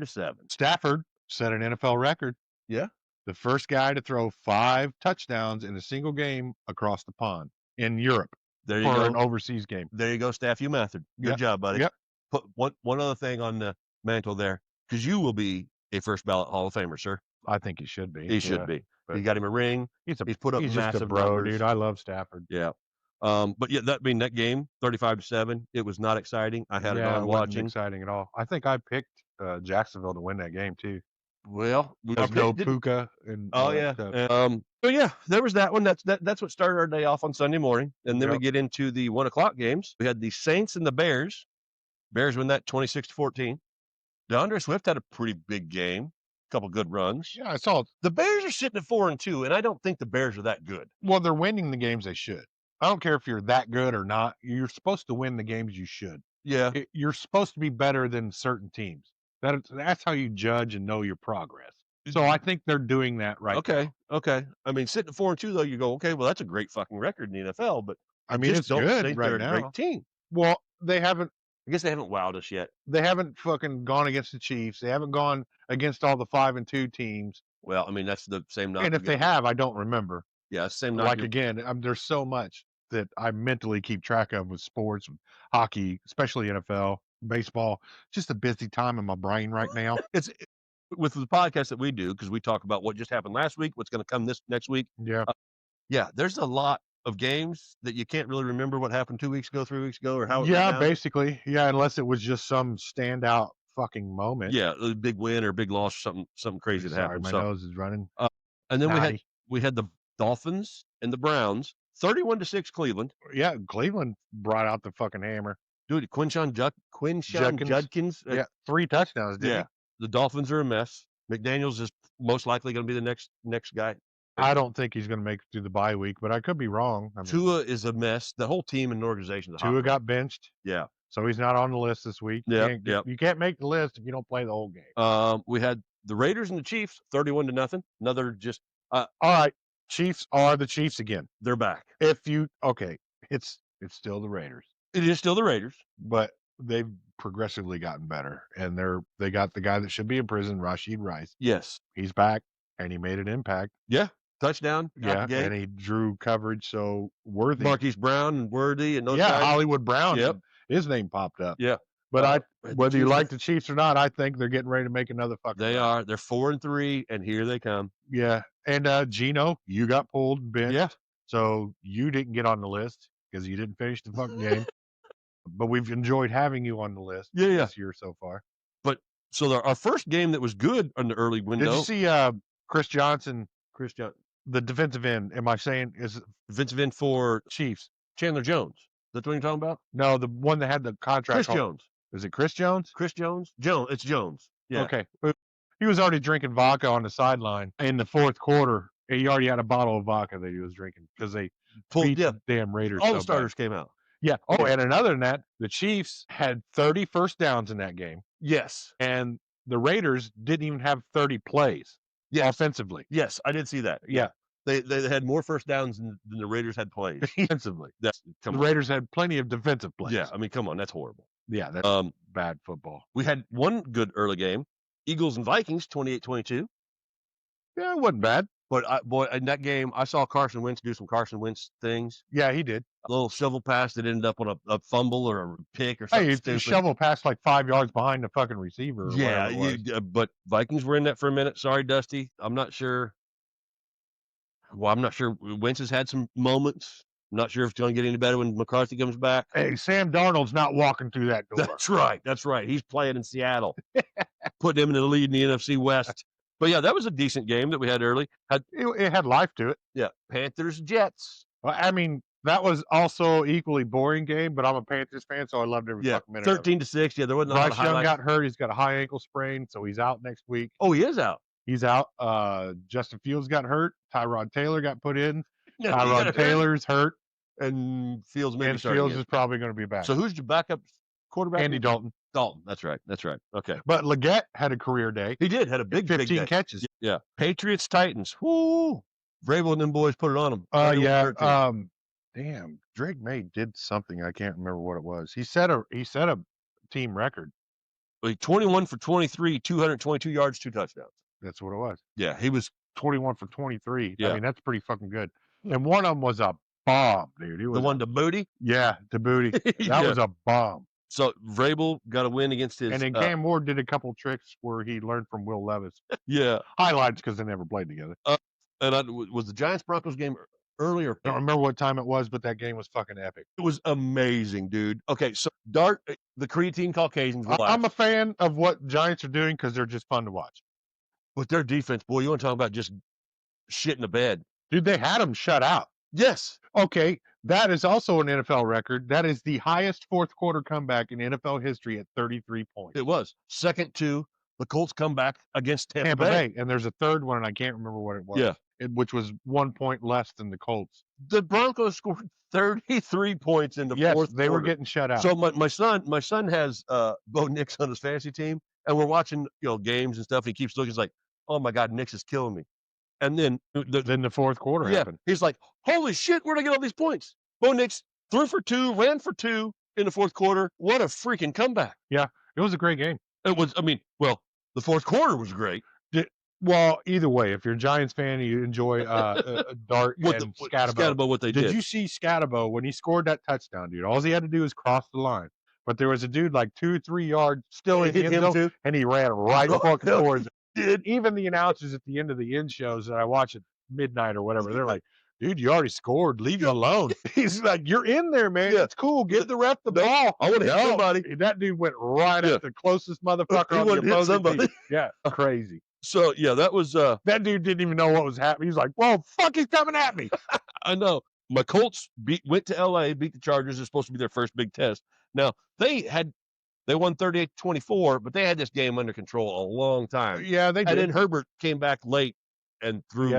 35-7.
Stafford set an NFL record.
Yeah,
the first guy to throw 5 touchdowns in a single game across the pond in Europe.
There you
for
go.
an overseas game.
There you go, Staff. You mastered. Good job, buddy.
Yep.
Put one other thing on the mantle there, because you will be a first ballot Hall of Famer, sir.
I think he should be.
He should be. You got him a ring. He's put up massive
just a bro,
numbers.
dude. I love Stafford.
Yeah. But yeah, that game, 35-7, it was not exciting. I had it on watching.
Wasn't exciting at all. I think I picked Jacksonville to win that game too.
Well,
there's no Puka and
so yeah, there was that one. That's what started our day off on Sunday morning, and then we get into the 1:00 games. We had the Saints and the Bears. Bears win that 26-14. DeAndre Swift had a pretty big game, a couple good runs.
Yeah, I saw it.
The Bears are sitting at 4-2, and I don't think the Bears are that good.
Well, they're winning the games they should. I don't care if you're that good or not. You're supposed to win the games you should.
Yeah,
you're supposed to be better than certain teams. That's how you judge and know your progress. So I think they're doing that right now.
Okay. I mean, sitting at 4-2 though, you go, okay, well, that's a great fucking record in the NFL, but
I mean, it's good right
they're
now.
a great team.
Well, they haven't.
I guess they haven't wowed us yet.
They haven't fucking gone against the Chiefs. They haven't gone against all the 5-2 teams.
Well, I mean, that's the same knock.
And if they have, I don't remember.
Yeah, same knock.
Like again, there's so much that I mentally keep track of with sports, hockey, especially NFL, baseball. Just a busy time in my brain right now.
It's with the podcast that we do, because we talk about what just happened last week, what's going to come this next week.
Yeah.
There's a lot of games that you can't really remember what happened 2 weeks ago, 3 weeks ago, or how it
went down. Basically. Yeah, unless it was just some standout fucking moment.
Yeah, a big win or a big loss or something crazy that happened.
My nose is running.
And then we had the Dolphins and the Browns, 31-6 Cleveland.
Yeah, Cleveland brought out the fucking hammer.
Dude, Quinshon Judkins.
3 touchdowns, didn't he?
The Dolphins are a mess. McDaniels is most likely going to be the next guy.
I don't think he's going to make it through the bye week, but I could be wrong. I mean,
Tua is a mess. The whole team and organization is
Tua got benched.
Yeah.
So he's not on the list this week.
Yeah.
You can't make the list if you don't play the whole game.
We had the Raiders and the Chiefs, 31-0. Another just
all right. Chiefs are the Chiefs again.
They're back.
It's still the Raiders.
It is still the Raiders,
but they've progressively gotten better, and they got the guy that should be in prison, Rashid Rice.
Yes,
he's back, and he made an impact.
Yeah, touchdown.
Yeah, and he drew coverage. So Worthy,
Marquise Brown, and Worthy, and those guys.
Hollywood Brown. Yep, his name popped up.
Yeah,
but whether you like the Chiefs or not, I think they're getting ready to make another fucking.
They are. They're 4-3, and here they come.
Yeah, and Gino, you got pulled, benched.
Yeah,
so you didn't get on the list because you didn't finish the fucking game. But we've enjoyed having you on the list this year so far.
But so our first game that was good on the early window.
Did you see Chris Johnson, the defensive end? Am I saying is
defensive end for
Chiefs?
Chandler Jones. That's what you're talking about?
No, the one that had the contract.
Chris Jones.
Is it Chris Jones?
Chris Jones? It's Jones. Yeah.
Okay. He was already drinking vodka on the sideline in the fourth quarter. He already had a bottle of vodka that he was drinking because they beat the damn Raiders.
All the starters came out.
Yeah. Oh, and another than that, the Chiefs had 30 first downs in that game.
Yes.
And the Raiders didn't even have 30 plays offensively.
Yes, I did see that.
Yeah.
They had more first downs than the Raiders had plays.
Defensively. The Raiders had plenty of defensive plays.
Yeah, I mean, come on, that's horrible.
Yeah, that's bad football.
We had one good early game. Eagles and Vikings, 28-22.
Yeah, it wasn't bad.
But in that game, I saw Carson Wentz do some Carson Wentz things.
Yeah, he did.
A little shovel pass that ended up on a fumble or a pick or something.
Hey, shovel pass like 5 yards behind the fucking receiver.
But Vikings were in that for a minute. Sorry, Dusty. I'm not sure. Well, I'm not sure. Wentz has had some moments. I'm not sure if it's going to get any better when McCarthy comes back.
Hey, Sam Darnold's not walking through that door.
That's right. He's playing in Seattle. Putting him in the lead in the NFC West. But yeah, that was a decent game that we had early.
It had life to it.
Yeah, Panthers, Jets.
Well, I mean, That was also equally boring game, but I'm a Panthers fan, so I loved every fucking minute of it.
13-6. Yeah, there wasn't a lot of
Bryce Young
highlights.
got hurt. He's got a high ankle sprain, so he's out next week.
Oh, he is out.
He's out. Justin Fields got hurt. Tyrod Taylor got put in.
No, he got
Tyrod
hurt.
Taylor's hurt.
And Fields maybe
And
starting
Fields
again.
is probably going to be back.
So who's your backup quarterback?
Andy Dalton.
Dalton. That's right. That's right. Okay.
But Leggett had a career day.
He did. Had a big
15
day.
catches.
Yeah. Patriots, Titans. Whoo. Vrabel and them boys put it on them.
Yeah. Damn. Drake May did something. I can't remember what it was. He set a team record.
21 for 23, 222 yards, 2 touchdowns.
That's what it was.
Yeah. He was
21 for 23.
Yeah.
I mean, that's pretty fucking good. And one of them was a bomb, dude. He was
the one to Booty.
Yeah, to Booty. That was a bomb.
So Vrabel got a win against his.
And then Cam Ward did a couple tricks where he learned from Will Levis.
Yeah.
Highlights because they never played together.
And was the Giants Broncos game earlier?
I don't remember what time it was, but that game was fucking epic.
It was amazing, dude. Okay, so the creatine Caucasians.
I'm a fan of what Giants are doing because they're just fun to watch.
But their defense, boy, you want to talk about just shit in the bed.
Dude, they had them shut out.
Yes.
Okay, that is also an NFL record. That is the highest fourth quarter comeback in NFL history at 33 points.
It was. Second to the Colts comeback against Tampa Bay.
And there's a third one, and I can't remember what it was.
Yeah.
Which was 1 point less than the Colts.
The Broncos scored 33 points in the fourth quarter.
They were getting shut out.
So my son has Bo Nix on his fantasy team, and we're watching games and stuff, and he keeps looking. He's like, oh my God, Nix is killing me. And then
the fourth quarter happened.
He's like, holy shit, where'd I get all these points? Bo Nix threw for 2, ran for 2 in the fourth quarter. What a freaking comeback.
Yeah, it was a great game.
It was, the fourth quarter was great.
Well, either way, if you're a Giants fan, you enjoy Dart and Scatabo.
What they did.
Did you see Scatabo when he scored that touchdown, dude? All he had to do was cross the line. But there was a dude like 2 or 3 yards still in the end zone, and he ran right fucking towards it. Dude, even the announcers at the end of the end shows that I watch at midnight or whatever, they're like, dude, you already scored. Leave you alone. He's like, you're in there, man. Yeah. It's cool. Get the ref the ball.
I want to hit somebody.
That dude went right at the closest motherfucker on the opposing team. Yeah, crazy.
So, yeah, that was...
that dude didn't even know what was happening. He's like, whoa, fuck, he's coming at me.
I know. My Colts went to L.A., beat the Chargers. It's supposed to be their first big test. Now, they won 38-24, but they had this game under control a long time.
Yeah, they did.
And then Herbert came back late and threw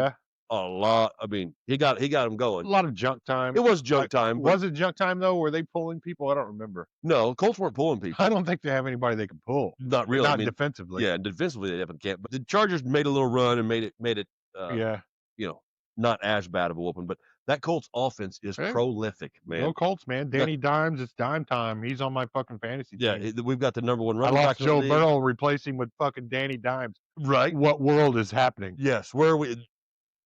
a lot. I mean, he got him going.
A lot of junk time.
It was junk time.
Was it junk time, though? Were they pulling people? I don't remember.
No, Colts weren't pulling people.
I don't think they have anybody they can pull.
Not really.
Not defensively.
Yeah, defensively they definitely can't. But the Chargers made a little run and made it not as bad of a whooping. But that Colts offense is prolific, man.
No Colts, man. Danny Dimes, it's dime time. He's on my fucking fantasy team.
Yeah, we've got the number 1 running
back. I
lost
Joe Burrow, replace him with fucking Danny Dimes.
Right.
What world is happening?
Yes. Where are we?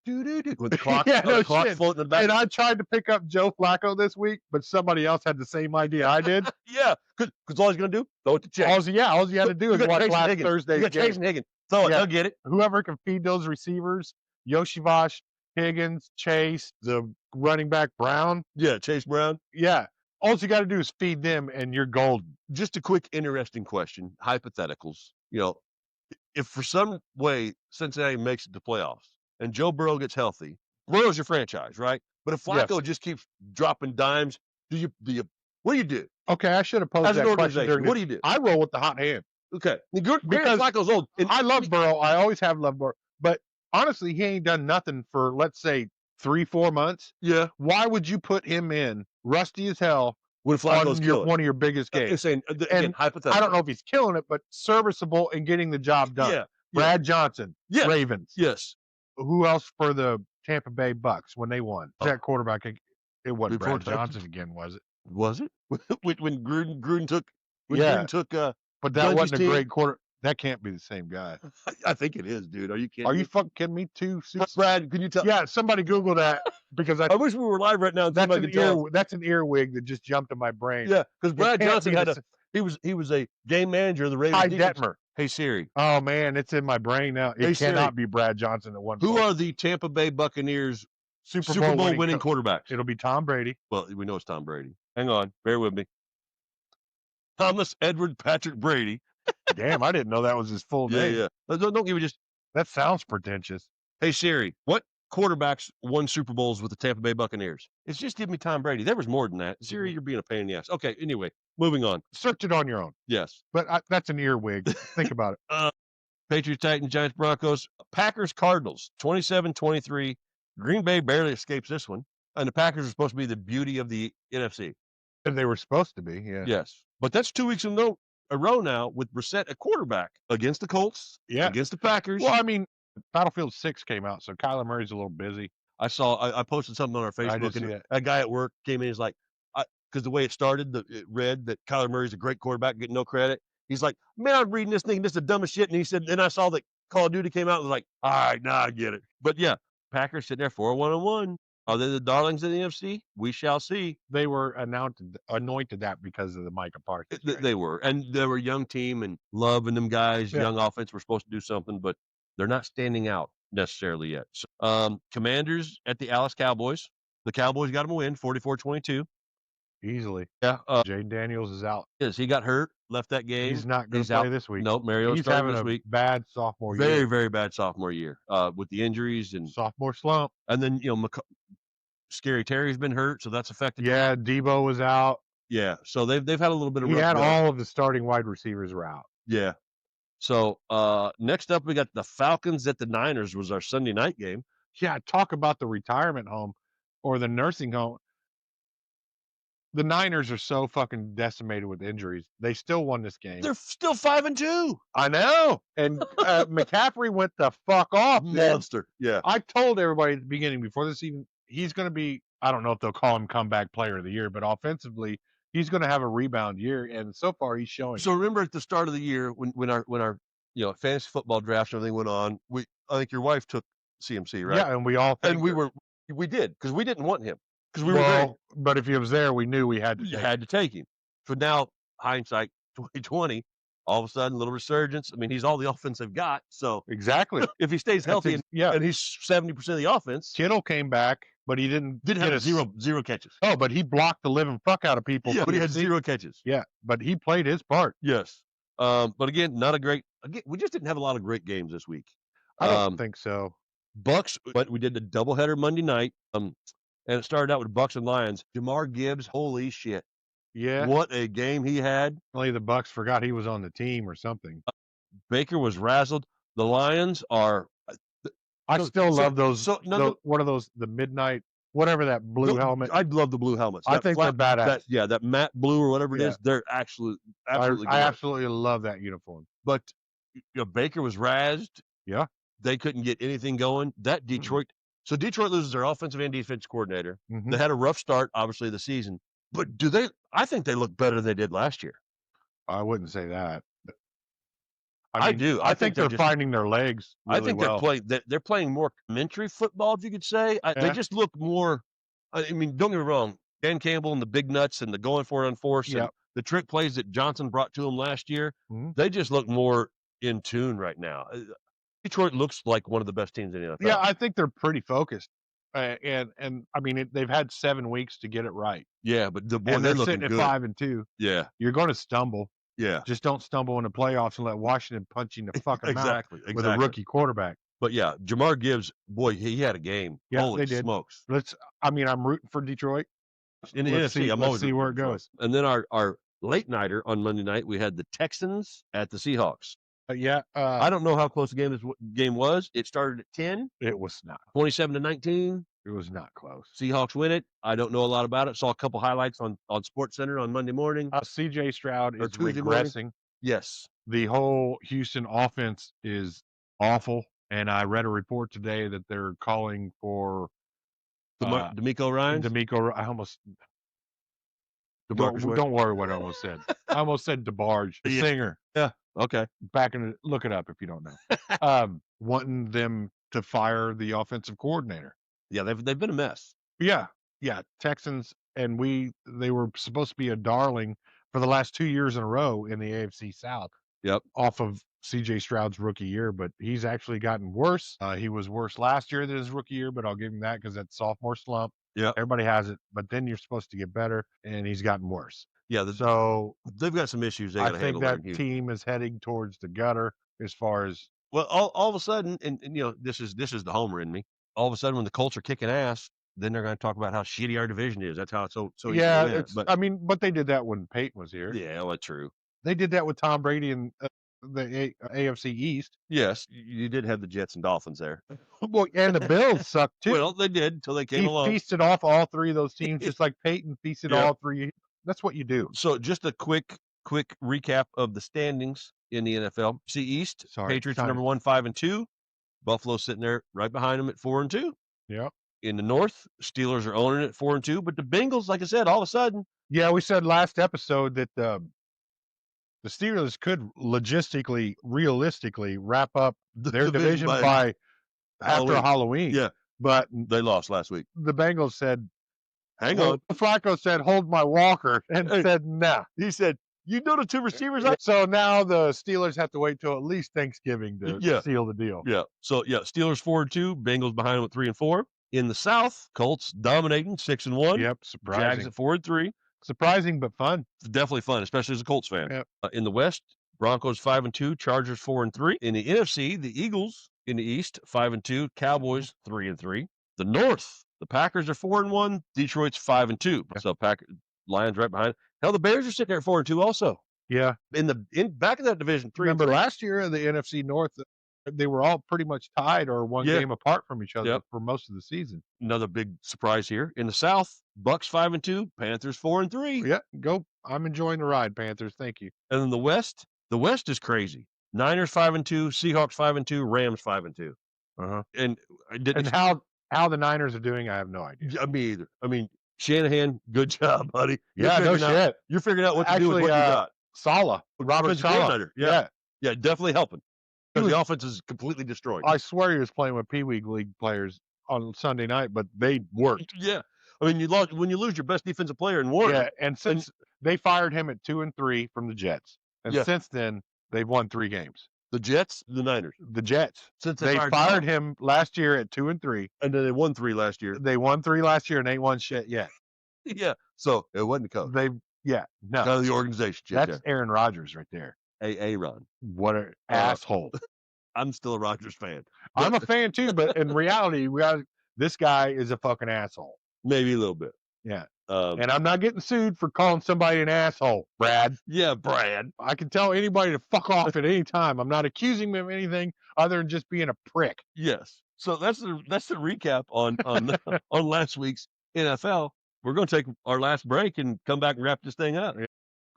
With the clock, clock floating in the back.
And I tried to pick up Joe Flacco this week, but somebody else had the same idea I did.
Yeah, because all he's going to do, throw it to Chase.
All you had to do is watch last Thursday's game.
Chase and Higgins. Throw it, they'll get it.
Whoever can feed those receivers, Yoshivash, Higgins, Chase, the running back Brown.
Yeah, Chase Brown.
Yeah. All you got to do is feed them, and you're golden.
Just a quick, interesting question. Hypotheticals. If for some way Cincinnati makes it to playoffs and Joe Burrow gets healthy, Burrow's your franchise, right? But if Flacco just keeps dropping dimes, what do you do?
Okay, I should have posed that question.
What do you do?
I roll with the hot hand.
Okay. Because Flacco's old.
I love Burrow. I always have loved Burrow. But honestly, he ain't done nothing for, let's say, 3-4 months.
Yeah.
Why would you put him in, rusty as hell,
when Flacco's
one of your biggest games?
Again, hypothetical.
I don't know if he's killing it, but serviceable and getting the job done.
Yeah.
Brad Johnson, Ravens.
Yes.
Who else for the Tampa Bay Bucks when they won? That quarterback, it wasn't Brad Johnson again, was it?
Was it? when Gruden took... Gruden took...
but that wasn't a great quarter. That can't be the same guy.
I think it is, dude. Are you kidding?
Are you fucking kidding me too?
Brad, can you tell?
Yeah, somebody Google that because
I wish we were live right now. And
that's an earwig that just jumped in my brain.
Yeah, because Brad Johnson he was a game manager of the Ravens.
Hi, Detmer.
Hey Siri.
Oh man, it's in my brain now. It cannot be Brad Johnson at one point.
Who are the Tampa Bay Buccaneers Super Bowl winning quarterbacks?
It'll be Tom Brady.
Well, we know it's Tom Brady. Hang on, bear with me. Thomas Edward Patrick Brady.
Damn, I didn't know that was his full name.
Yeah. Don't give me just.
That sounds pretentious.
Hey Siri, what quarterbacks won Super Bowls with the Tampa Bay Buccaneers. It's just give me Tom Brady. There was more than that. Siri, you're being a pain in the ass. Okay, anyway, moving on.
Search it on your own.
Yes.
But that's an earwig. Think about it.
Patriots, Titans, Giants, Broncos, Packers, Cardinals, 27-23. Green Bay barely escapes this one. And the Packers are supposed to be the beauty of the NFC.
And they were supposed to be, yeah.
Yes. But that's 2 weeks in a row now with Brissett at quarterback against the Colts, against the Packers.
Well, I mean, Battlefield 6 came out, so Kyler Murray's a little busy.
I posted something on our Facebook, and a guy at work came in. He's like, because the way it started, it read that Kyler Murray's a great quarterback, getting no credit. He's like, man, I'm reading this thing, this is the dumbest shit. And he said, then I saw that Call of Duty came out, and was like, all right, now I get it. But yeah, Packers sitting there 4-1-1. Are they the darlings of the NFC? We shall see.
They were anointed that because of the Micah Parsons.
They were, and they were a young team, and Love and them guys, young offense, were supposed to do something, but they're not standing out necessarily yet. So, Commanders at the Dallas Cowboys. The Cowboys got them a win, 44-22.
Easily.
Yeah.
Jaden Daniels is out.
Yes, he got hurt, left that game.
He's not going to play this week.
Nope, Mario's
He's
starting
having
this week.
Bad sophomore year.
Very, very bad sophomore year with the injuries and
sophomore slump.
And then, Scary Terry's been hurt, so that's affected.
Yeah, Debo was out.
Yeah, so they've had a little bit of.
He had all of the starting wide receivers were out.
Yeah. So next up, we got the Falcons at the Niners. Was our Sunday night game.
Yeah, talk about the retirement home or the nursing home. The Niners are so fucking decimated with injuries. They still won this game.
They're still 5-2.
I know. And McCaffrey went the fuck off.
Monster. Yeah.
I told everybody at the beginning before this even, he's going to be, I don't know if they'll call him comeback player of the year, but offensively, he's going to have a rebound year. And so far he's showing.
So remember at the start of the year when our fantasy football draft and everything went on, I think your wife took CMC, right?
Yeah. And we all
and we did because we didn't want him. Because we were
but if he was there, we knew we had
to take him. So now, hindsight 2020, all of a sudden, little resurgence. I mean, he's all the offense they've got. So
exactly,
if he stays healthy, and he's 70% of the offense.
Kittle came back, but he didn't
have zero catches.
Oh, but he blocked the living fuck out of people.
Yeah, but he had 0 catches.
Yeah, but he played his part.
Yes, but again, not a great. Again, we just didn't have a lot of great games this week.
I don't think so.
Bucks, but we did the doubleheader Monday night. And it started out with Bucks and Lions. Jamar Gibbs, holy shit.
Yeah.
What a game he had.
Only the Bucks forgot he was on the team or something.
Baker was razzled. The Lions are...
I still love those. What are those? The midnight, whatever that blue helmet.
I love the blue helmets.
I think they're badass.
That matte blue or whatever it is. They're absolutely
I absolutely love that uniform.
But Baker was razzed.
Yeah.
They couldn't get anything going. That Detroit... So Detroit loses their offensive and defense coordinator.
Mm-hmm.
They had a rough start, obviously, of the season. But I think they look better than they did last year.
I wouldn't say that.
I do.
I think they're finding their legs really
I think they're playing more commentary football, if you could say. They just look more. I mean, don't get me wrong. Dan Campbell and the big nuts and the going for it on force and the trick plays that Johnson brought to them last year, they just look more in tune right now. Detroit looks like one of the best teams in the NFL.
Yeah, I think they're pretty focused, and I mean they've had 7 weeks to get it right.
Yeah, but they're
sitting at 5-2.
Yeah,
you're going to stumble.
Yeah,
just don't stumble in the playoffs and let Washington punch you in the fucking mouth with a rookie quarterback.
But yeah, Jamar Gibbs, boy, he had a game.
Yeah,
holy
they did.
Smokes!
I'm rooting for Detroit.
In the NFC,
let's see where it goes.
And then our late nighter on Monday night, we had the Texans at the Seahawks.
I
don't know how close the game was. It started at 10.
It was not
27-19.
It was not close.
Seahawks win it. I don't know a lot about it. Saw a couple highlights on SportsCenter on Monday morning.
CJ Stroud is regressing.
Morning. Yes.
The whole Houston offense is awful. And I read a report today that they're calling for
D'Amico Ryans.
I almost don't worry what I almost said. I almost said DeBarge, the singer.
Yeah. Okay.
Look it up if you don't know. Wanting them to fire the offensive coordinator.
Yeah, they've been a mess.
Yeah. Texans and they were supposed to be a darling for the last 2 years in a row in the AFC South.
Yep.
Off of CJ Stroud's rookie year, but he's actually gotten worse. He was worse last year than his rookie year, but I'll give him that because that's sophomore slump.
Yeah.
Everybody has it, but then you're supposed to get better, and he's gotten worse.
Yeah.
So
they've got some issues they got to handle.
I think that team is heading towards the gutter as far as.
Well, all of a sudden, and this is the homer in me. all of a sudden when the Colts are kicking ass, then they're going to talk about how shitty our division is. That's how it's so easy to
Yeah,
win.
it's. I mean, but they did that when Peyton was here.
Yeah, well, true.
They did that with Tom Brady and the AFC East.
Yes, you did have the Jets and Dolphins there.
Well, and the Bills sucked too.
Well, they did until they came
He
along.
feasted off all three of those teams, just like Peyton feasted all three. That's what you do.
So just a quick recap of the standings in the NFL. See East, Patriots are number 1, 5-2. Buffalo sitting there right behind them at 4-2.
Yep.
In the North, Steelers are owning it 4-2, but the Bengals, like I said, all of a sudden.
Yeah, we said last episode that the Steelers could realistically wrap up their division by after Halloween.
Yeah,
but
they lost last week.
The Bengals said,
"Hang on."
Flacco said, "Hold my walker," and said, "Nah."
He said, "You know the two receivers."
So now the Steelers have to wait till at least Thanksgiving to seal the deal.
Yeah. So Steelers 4-2, Bengals behind them at 3-4. In the South, Colts dominating 6-1.
Yep, surprising.
Jags at 4-3.
Surprising but fun.
Definitely fun, especially as a Colts fan.
Yep.
In the West, Broncos 5-2, Chargers 4-3. In the NFC, the Eagles in the East 5-2, Cowboys 3-3. The North, the Packers are 4-1, Detroit's 5-2.
Yeah.
So Lions right behind. Hell, the Bears are sitting there at 4-2 also.
Yeah.
In back in that division, 3.
Remember last year in the NFC North, they were all pretty much tied or one game apart from each other for most of the season.
Another big surprise here. In the South, Bucks 5-2, Panthers 4-3.
Yeah, go. I'm enjoying the ride, Panthers. Thank you.
And then the West is crazy. Niners 5-2, Seahawks 5-2, Rams 5-2.
Uh-huh.
And
how the Niners are doing, I have no idea.
Me either. I mean, Shanahan, good job, buddy.
Yeah, no shit.
You're figuring out what to do with what you got.
Robert Saleh.
Yeah, definitely helping. Because the offense is completely destroyed.
I swear he was playing with Pee Wee League players on Sunday night, but they worked.
Yeah. I mean, when you lose your best defensive player in one.
Yeah, and since they fired him at 2-3 from the Jets. And since then, they've won 3 games.
The Jets, the Niners.
The Jets.
Since
they fired him last year at 2-3.
And then they won 3 last year.
They won 3 last year and they won shit yet.
Yeah. So it wasn't the coach.
No.
None of the organization.
That's Aaron Rodgers right there.
Aaron.
What an asshole.
I'm still a Rodgers fan.
I'm a fan too, but in reality, this guy is a fucking asshole.
Maybe a little bit.
Yeah. And I'm not getting sued for calling somebody an asshole, Brad.
Yeah, Brad.
I can tell anybody to fuck off at any time. I'm not accusing him of anything other than just being a prick.
Yes. So that's the recap on on last week's NFL. We're going to take our last break and come back and wrap this thing up.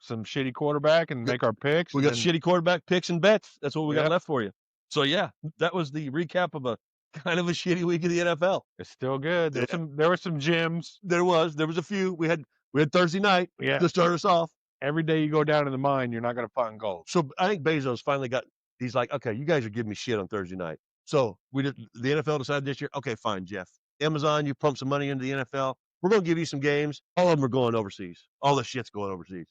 Some shitty quarterback and make our picks.
We got shitty quarterback picks and bets. That's what we got left for you. So yeah, that was the recap of a kind of a shitty week of the NFL.
It's still good. There were some gems.
There was a few. We had Thursday night to start us off.
Every day you go down to the mine, you're not going to find gold.
So I think Bezos finally he's like, okay, you guys are giving me shit on Thursday night. So the NFL decided this year, okay, fine, Jeff. Amazon, you pump some money into the NFL. We're going to give you some games. All of them are going overseas. All the shit's going overseas.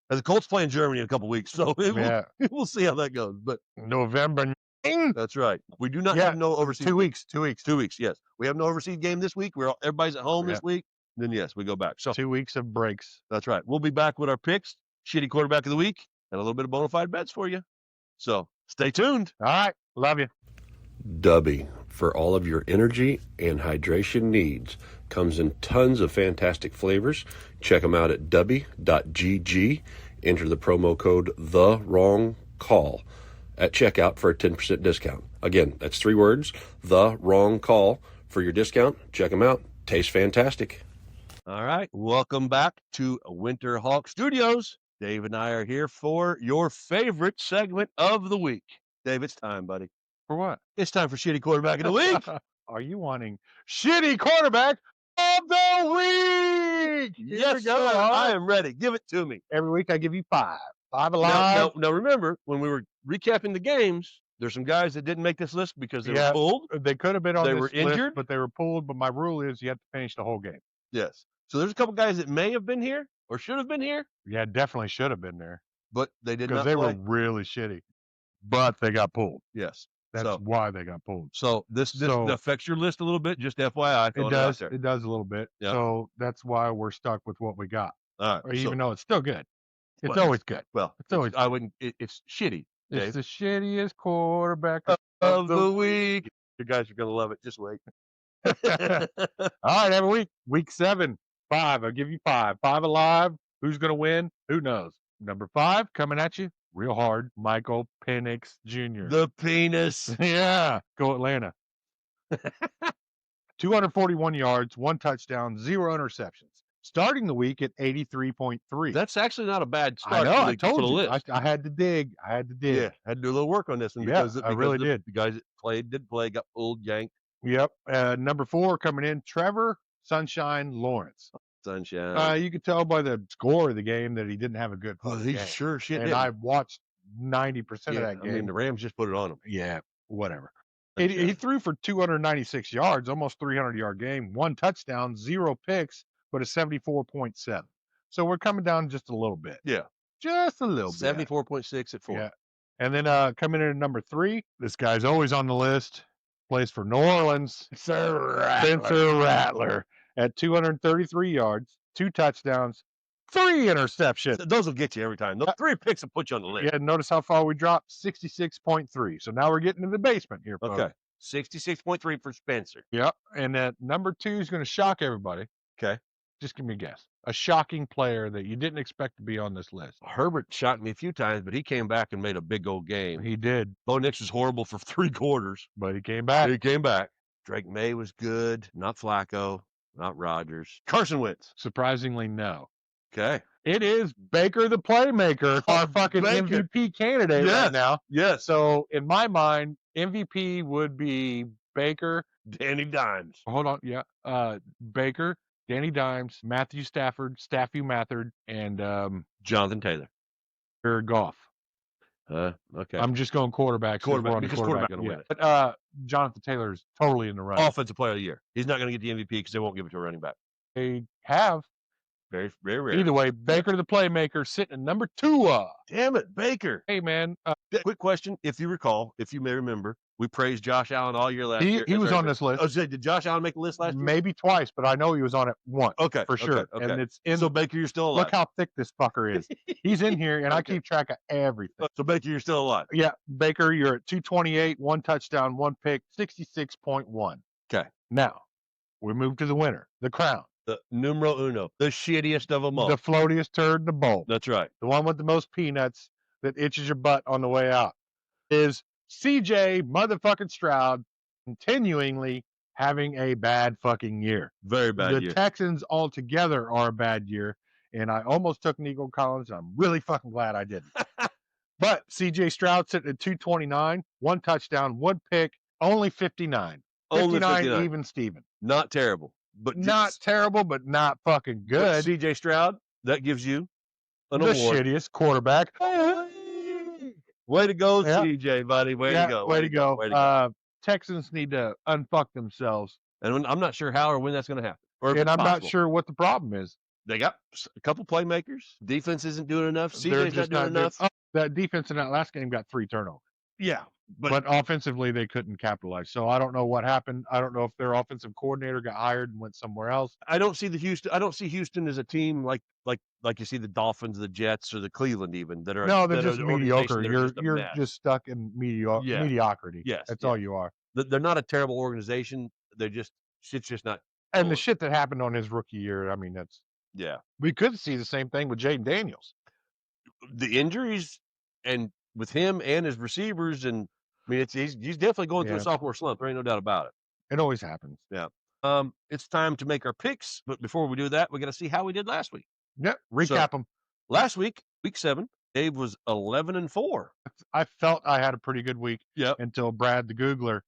And the Colts play in Germany in a couple weeks, so we'll see how that goes. But
November.
That's right. We do not have no overseas.
2 weeks. 2 weeks.
2 weeks. Yes, we have no overseas game this week. Everybody's at home this week. Then yes, we go back. So
2 weeks of breaks.
That's right. We'll be back with our picks, shitty quarterback of the week, and a little bit of bona fide bets for you. So stay tuned.
All right. Love you.
Dubby, for all of your energy and hydration needs. Comes in tons of fantastic flavors. Check them out at dubby.gg. Enter the promo code THEWRONGCALL at checkout for a 10% discount. Again, that's 3 words, The Wrong Call, for your discount. Check them out. Tastes fantastic.
All right. Welcome back to Winter Hawk Studios. Dave and I are here for your favorite segment of the week. Dave, it's time, buddy.
For what?
It's time for Shitty Quarterback of the Week.
Are you wanting Shitty Quarterback of the Week?
Yes, sir. I am ready. Give it to me.
Every week I give you 5. 5 alive.
Now remember, when we were recapping the games, there's some guys that didn't make this list because they were pulled.
They could have been on
this
list,
injured,
but they were pulled. But my rule is you have to finish the whole game.
Yes. So there's a couple guys that may have been here or should have been here.
Yeah, definitely should have been there.
But they did not
play.
Because
they were really shitty. But they got pulled.
Yes.
That's why they got pulled.
So this affects your list a little bit, just FYI.
It does. It does a little bit. Yep. So that's why we're stuck with what we got.
All right.
Even though it's still good. It's always good.
Well,
it's always.
I wouldn't. It's shitty.
It's the shittiest quarterback
of the week. You guys are gonna love it. Just wait.
All right, every week 7, 5. I'll give you 5. 5 alive. Who's gonna win? Who knows? Number 5 coming at you real hard. Michael Penix Jr.
The penis.
Yeah, go Atlanta. 241 yards, 1 touchdown, 0 interceptions. Starting the week at 83.3.
That's actually not a bad
I
start
know.
for
I
the
told you.
list.
I had to dig.
Yeah, had to do a little work on this one
Yeah,
because
I really did.
the guys that did play, got pulled, yanked.
Yep. Number 4 coming in, Trevor Sunshine Lawrence.
Sunshine.
You could tell by the score of the game that he didn't have a good
He
game.
sure shit
And
didn't.
I watched 90% of that
I mean,
game.
the Rams just put it on him.
Yeah, whatever. He threw for 296 yards, almost 300-yard game, 1 touchdown, 0 picks, but a 74.7. So we're coming down just a little bit.
Yeah.
Just a little bit.
74.6 at 4.
Yeah. And then coming in at number 3, this guy's always on the list, plays for New Orleans. Spencer Rattler at 233 yards, 2 touchdowns, 3 interceptions.
Those will get you every time. Those 3 picks will put you on the list.
Yeah, notice how far we dropped, 66.3. So now we're getting to the basement here, folks.
Okay. 66.3 for Spencer.
Yep. And number 2 is going to shock everybody.
Okay.
Just give me a guess. A shocking player that you didn't expect to be on this list.
Herbert shocked me a few times, but he came back and made a big old game.
He did,
Bo Nix was horrible for 3 quarters.
but he came back.
He came back. Drake May was good. Not Flacco. Not Rodgers. Carson Wentz.
Surprisingly, no.
Okay.
It is Baker the Playmaker, our fucking
Baker.
MVP candidate
Yes.
right now.
Yes.
So in my mind, MVP would be Baker.
Danny Dimes.
Hold on, yeah. Baker, Danny Dimes, Matthew Stafford, Staffy Mathard, and
Jonathan Taylor.
Goff.
Okay.
I'm just going quarterback. since we're on the
Because quarterback gonna
yeah.
win it.
But Jonathan Taylor is totally in the running.
Offensive player of the year. He's not going to get the MVP because they won't give it to a running back.
They have.
Very, very rare.
Either way, Baker the Playmaker sitting at number 2.
Damn it, Baker.
Hey, man.
Quick question. If you recall, if you may remember, we praised Josh Allen all year last year.
He was on this list.
Oh, did Josh Allen make the list last year?
Maybe twice, but I know he was on it once.
Okay.
For sure.
Okay.
And it's in.
So, Baker, you're still alive.
Look how thick this fucker is. He's in here, and I
Okay.
keep track of everything.
So, Baker, you're still alive.
Yeah, Baker, you're at 228, 1 touchdown, 1 pick, 66.1.
Okay.
Now, we move to the winner, the crown,
The numero uno. The shittiest of them all.
the floatiest turd in the bowl,
That's right.
the one with the most peanuts that itches your butt on the way out, is CJ motherfucking Stroud continuingly having a bad fucking year.
Very bad
The
year.
Texans altogether are a bad year, and I almost took Nico Collins. And I'm really fucking glad I didn't. But CJ Stroud sitting at 229, 1 touchdown, 1 pick, only 59.
Only
59 even Steven.
Not terrible. But
Not terrible, but not fucking good.
CJ Stroud, that gives you an
The
award.
shittiest quarterback.
Way to go,
Yeah.
CJ, buddy. Way
Yeah,
to go.
Way to go.
Way to go.
Texans need to unfuck themselves.
And I'm not sure how or when that's going to happen. Or if
And
it's
I'm not
possible.
sure what the problem is.
They got a couple playmakers. Defense isn't doing enough.
They're
CJ's
just
not doing
good.
enough.
Oh, that defense in that last game got 3 turnovers.
Yeah.
But offensively, they couldn't capitalize. So I don't know what happened. I don't know if their offensive coordinator got hired and went somewhere else.
I don't see I don't see Houston as a team like you see the Dolphins, the Jets, or the Cleveland even that are.
No, they're
that are
just
an organization
mediocre.
that are just a
You're
mess.
just stuck in
Yeah.
mediocrity.
Yes,
That's
yeah.
all you are.
They're not a terrible organization. They're just shit's just not.
And the
Cool.
shit that happened on his rookie year, I mean,
Yeah.
we could see the same thing with Jaden Daniels.
The injuries and with him and his receivers, and I mean, he's definitely going through a
Yeah.
sophomore slump. There ain't no doubt about it.
It always happens.
It's time to make our picks, but before we do that, we got to see how we did last week.
Yep. Recap them.
Last week, week 7, Dave was 11-4.
I felt I had a pretty good week
Yep.
until Brad the Googler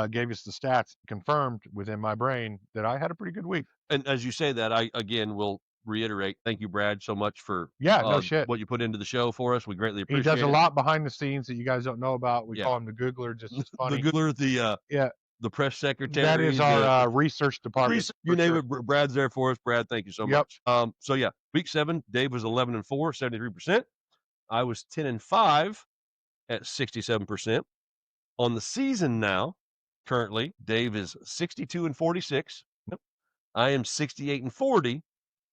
gave us the stats, confirmed within my brain that I had a pretty good week.
And as you say that, I again will reiterate, thank you, Brad, so much for
Yeah, no shit.
what you put into the show for us. We greatly
He
appreciate
does
it.
a lot behind the scenes that you guys don't know about. We
Yeah.
call him the Googler, just as funny.
The Googler,
Yeah.
the press secretary.
That is our research department.
you
for
name
sure.
it, Brad's there for us. Brad, thank you so
Yep.
much. So yeah, week 7, Dave was 11-4, 73%. I was 10-5 at 67%. On the season now, currently, Dave is 62-46.
Yep.
I am 68-40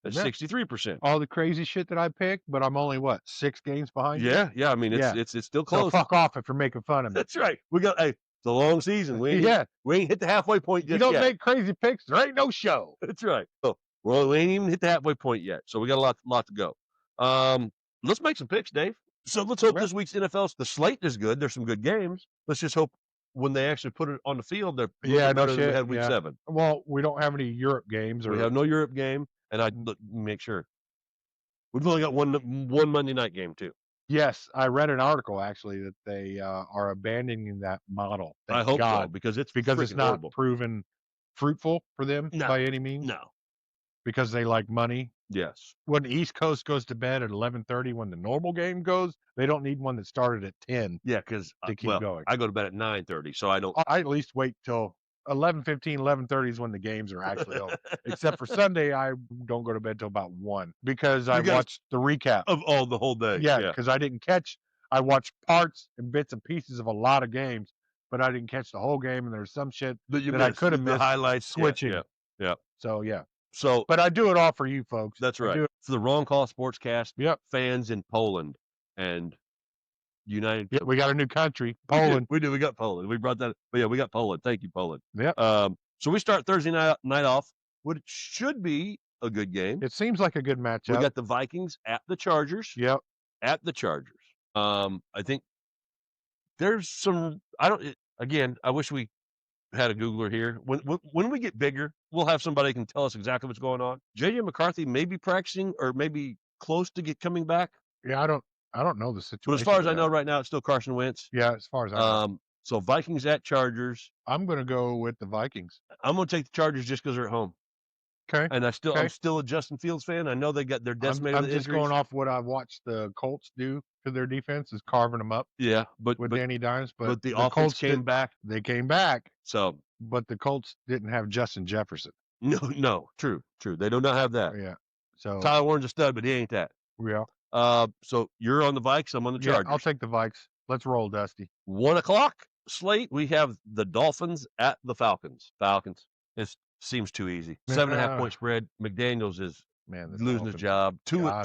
at
Yep.
63%.
All the crazy shit that I picked, but I'm only 6 games behind you?
Yeah. I mean, it's still
So
close.
fuck off if you're making fun of me.
That's right. We got It's a long season. We
Yeah.
ain't hit the halfway point
If you
just
don't
yet.
make crazy picks, there ain't no show.
That's right. So, well, we ain't even hit the halfway point yet. So we got a lot to go. Let's make some picks, Dave. So let's hope this week's NFL, the slate is good. There's some good games. Let's just hope when they actually put it on the field, they're a little bit better than we had week 7.
Well, we don't have any Europe games.
We have no Europe game, and I make sure. We've only got one Monday night game, too.
Yes, I read an article actually that they are abandoning that model.
I
Thank
hope so,
God,
because it's
not
horrible.
proven fruitful for them by any means.
No.
Because they like money.
Yes.
When the East Coast goes to bed at 11:30, when the normal game goes, they don't need one that started at 10.
Yeah, because
to keep going.
I go to bed at 9:30, so I don't.
I at least wait till 11:15, 11:30 is when the games are actually over. Except for Sunday, I don't go to bed till about 1 because I watch the recap
of the whole day.
Yeah, because I didn't catch. I watched parts and bits and pieces of a lot of games, but I didn't catch the whole game, and there's some shit that I could have missed.
The highlights,
switching.
Yeah.
So yeah.
So,
but I do it all for you folks.
That's right. For the Wrong Call Sportscast fans in Poland and United.
Yeah, we got a new country, Poland.
We do. We got Poland. We brought that. But yeah, we got Poland. Thank you, Poland.
Yeah.
So we start Thursday night off, which should be a good game.
It seems like a good matchup.
We got the Vikings at the Chargers.
Yep.
At the Chargers. I think there's some. Again, I wish we had a Googler here. When we get bigger, we'll have somebody who can tell us exactly what's going on. J.J. McCarthy may be practicing or maybe close to coming back.
Yeah, I don't know the situation.
But as far as I know right now, it's still Carson Wentz.
Yeah, as far as I know.
So Vikings at Chargers.
I'm going to go with the Vikings.
I'm going to take the Chargers just because they're at home.
Okay.
And I'm still a Justin Fields fan. I know they got their decimated.
I'm just going off what I watched the Colts do to their defense, is carving them up.
Yeah, but
Danny Dimes, but
the offense
Colts
came back.
They came back.
So,
but the Colts didn't have Justin Jefferson.
No, true. They do not have that.
Yeah. So
Tyler Warren's a stud, but he ain't that.
Yeah.
So you're on the Vikes. I'm on the Chargers.
Yeah, I'll take the Vikes. Let's roll, Dusty.
1 o'clock slate. We have the Dolphins at the Falcons. It seems too easy. 7.5 point spread. McDaniels is losing his job. Tua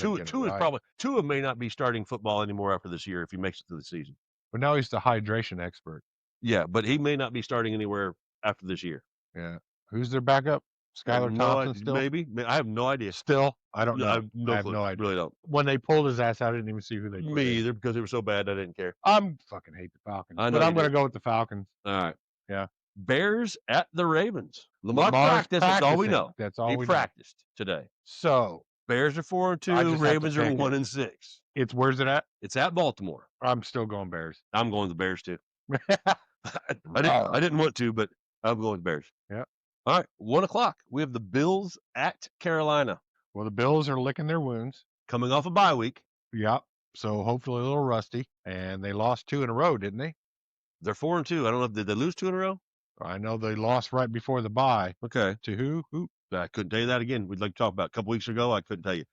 may not be starting football anymore after this year if he makes it through the season.
But now he's the hydration expert.
Yeah, but he may not be starting anywhere after this year.
Yeah. Who's their backup? Skylar Thompson still?
Maybe. I have no idea.
Still? I don't know.
I have no idea. Really don't.
When they pulled his ass out, I didn't even see who they put.
Me either, because they were so bad I didn't care.
I'm fucking hate the Falcons. But I'm going to go with the Falcons.
All right.
Yeah.
Bears at the Ravens. Lamar practiced. That's all we know.
That's all we know.
He practiced today.
So
Bears are 4-2. Ravens are 1-6.
Where's it at?
It's at Baltimore.
I'm still going Bears.
I'm going with the Bears too. I didn't want to, but I'm going with Bears.
Yeah.
All right. 1 o'clock. We have the Bills at Carolina.
Well, the Bills are licking their wounds.
Coming off a bye week.
Yep. So hopefully a little rusty. And they lost 2 in a row, didn't they?
They're 4-2. I don't know. Did they lose 2 in a row?
I know they lost right before the bye.
Okay.
To who?
I couldn't tell you that again. We'd like to talk about a couple weeks ago. I couldn't tell you.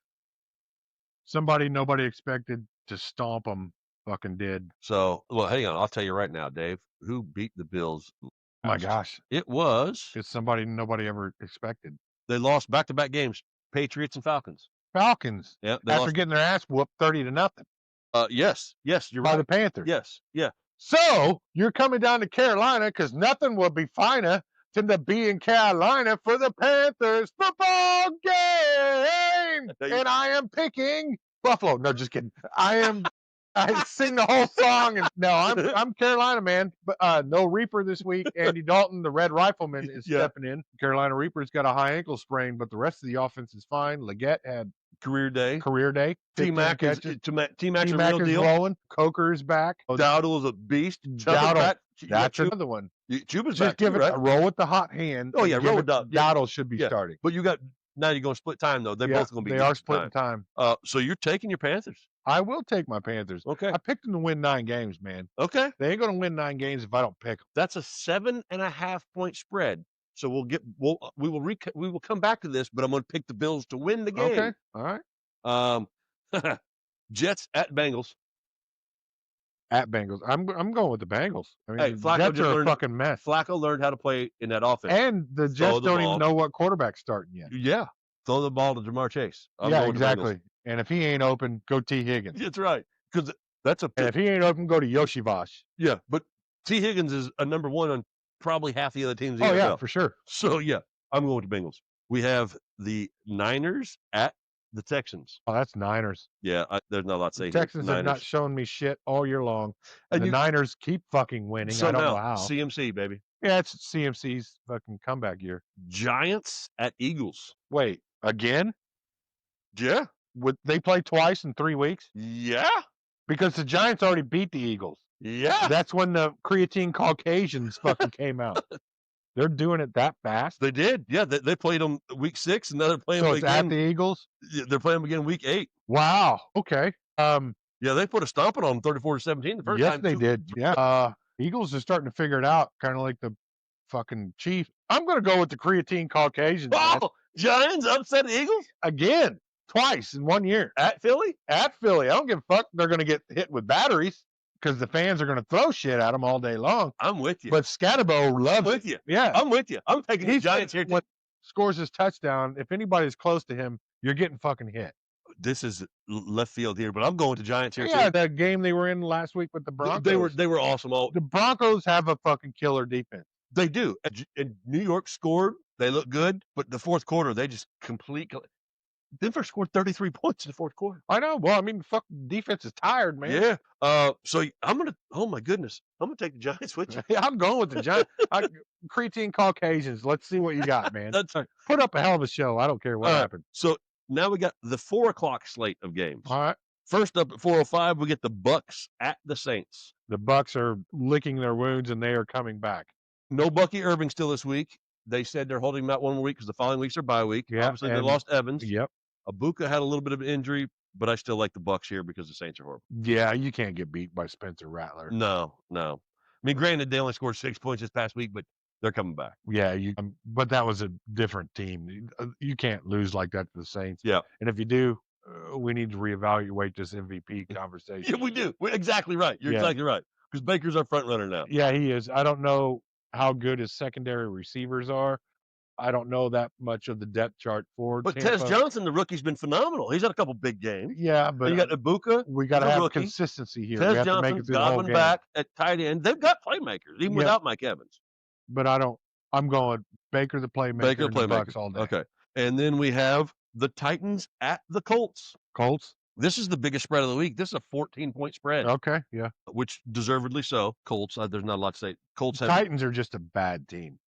Somebody nobody expected to stomp them fucking did.
So, well, hang on. I'll tell you right now, Dave. Who beat the Bills?
Oh my gosh.
It's
somebody nobody ever expected.
They lost back-to-back games. Patriots and Falcons.
Falcons.
Yeah.
After getting their ass whooped 30-0.
Yes. You're
by
right.
the Panthers.
Yes. Yeah.
So you're coming down to Carolina because nothing would be finer than to be in Carolina for the Panthers football game. And I am picking Buffalo. No, just kidding. I sing the whole song. And no, I'm Carolina, man. But no Reaper this week. Andy Dalton, the Red Rifleman, is stepping in. Carolina Reaper's got a high ankle sprain, but the rest of the offense is fine. Leggett had
career day.
T-Mac
is a real deal.
Rolling. Coker is back.
Dowdle is a beast.
Dowdle. That's another one.
Chuba's
just
back
give
too,
it
right?
a roll with the hot hand.
Oh yeah, roll with Dowdle.
Dowdle should be starting.
But now you're going to split time though. They're both going to be.
They are splitting time.
So you're taking your Panthers.
I will take my Panthers.
Okay.
I picked them to win 9 games, man.
Okay.
They ain't going to win 9 games if I don't pick them.
That's a 7.5 point spread. So we will come back to this, but I'm going to pick the Bills to win the game.
Okay. All
right. Jets at Bengals.
At Bengals. I'm going with the Bengals. I mean,
hey,
the Jets are a fucking mess.
Flacco learned how to play in that offense.
And the Jets don't even know what quarterback's starting yet.
Yeah. Throw the ball to Jamar Chase.
Exactly. And if he ain't open, go T. Higgins.
That's right. Because and
if he ain't open, go to Yoshivash.
Yeah, but T. Higgins is a number one on probably half the other teams in
Oh
the
yeah,
NFL.
for sure.
So yeah, I'm going with the Bengals. We have the Niners at the Texans.
Oh, that's Niners.
Yeah, there's not a lot to say
The
here.
Texans have not
Niners.
shown me shit all year long.
And
The
you
Niners keep fucking winning. I don't know
somehow
how.
CMC, baby.
Yeah, it's CMC's fucking comeback year.
Giants at Eagles.
Wait, again?
Yeah.
Would they play twice in 3 weeks?
Yeah.
Because the Giants already beat the Eagles.
Yeah.
That's when the creatine Caucasians fucking came out. They're doing it that fast.
They did. Yeah, they played them week 6, and now they're playing
So
them
it's
again.
at the Eagles?
Yeah, they're playing them again week 8.
Wow. Okay.
Yeah, they put a stomping on them 34-17 the first
Yes,
time.
they did. Yeah. Eagles are starting to figure it out, kind of like the fucking Chiefs. I'm going to go with the creatine Caucasians. man.
Oh, Giants upset the Eagles
Again, twice in 1 year.
at Philly.
At Philly. I don't give a fuck. They're going to get hit with batteries because the fans are going to throw shit at them all day long.
I'm with you.
But Scatterbo
I'm
loves
with
it.
you.
Yeah.
I'm with you. I'm taking the
He's
Giants here.
when scores his touchdown, if anybody's close to him, you're getting fucking hit.
This is left field here, but I'm going to Giants here
Yeah,
too.
that game they were in last week with the Broncos.
They were awesome.
The Broncos have a fucking killer defense.
They do. And New York scored. They look good, but the fourth quarter they just Denver scored 33 points in the fourth quarter.
I know. Well, I mean, fuck, defense is tired, man.
Yeah. So I'm gonna. Oh my goodness, I'm gonna take the Giants with you.
Yeah, I'm going with the Giants. Creatine Caucasians. Let's see what you got, man.
That's
Put up a hell of a show. I don't care what happened.
So now we got the 4 o'clock slate of games.
All right.
First up at 4:05, we get the Bucks at the Saints.
The Bucks are licking their wounds and they are coming back.
No Bucky Irving still this week. They said they're holding him out 1 more week because the following weeks are bye week.
Yeah,
Obviously, they
and-
lost Evans.
Yep.
Abuka had a little bit of an injury, but I still like the Bucks here because the Saints are horrible.
Yeah, you can't get beat by Spencer Rattler.
No. I mean, granted, they only scored 6 points this past week, but they're coming back.
Yeah, but that was a different team. You can't lose like that to the Saints.
Yeah.
And if you do, we need to reevaluate this MVP conversation.
Yeah, we do. We're exactly right. You're
Yeah.
exactly right. Because Baker's our front runner now.
Yeah, he is. I don't know how good his secondary receivers are. I don't know that much of the depth chart for
But
Tampa.
Tez Johnson, the rookie's been phenomenal. He's had a couple big games.
Yeah,
But
but
you got Abuka.
we got to
he's a
have
rookie.
consistency here. we
Tez
have to make it
Johnson's
through the whole
Godwin
game.
back at tight end. They've got playmakers, even
Yeah.
without Mike Evans.
But I'm going Baker the playmaker.
Baker
and the
playmaker.
Bucks all day.
Okay. And then we have the Titans at the Colts.
Colts.
This is the biggest spread of the week. This is a 14-point spread,
Okay, yeah.
which deservedly so. Colts, there's not a lot to say. Colts have
Titans are just a bad team.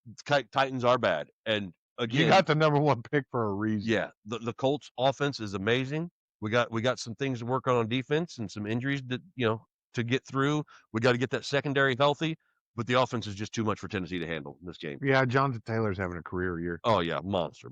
Titans are bad. And again,
You got the number 1 pick for a reason.
yeah, the Colts offense is amazing. We got some things to work on defense and some injuries that, to get through. We got to get that secondary healthy, but the offense is just too much for Tennessee to handle in this game.
Yeah, Jonathan Taylor's having a career year.
Oh yeah, monster.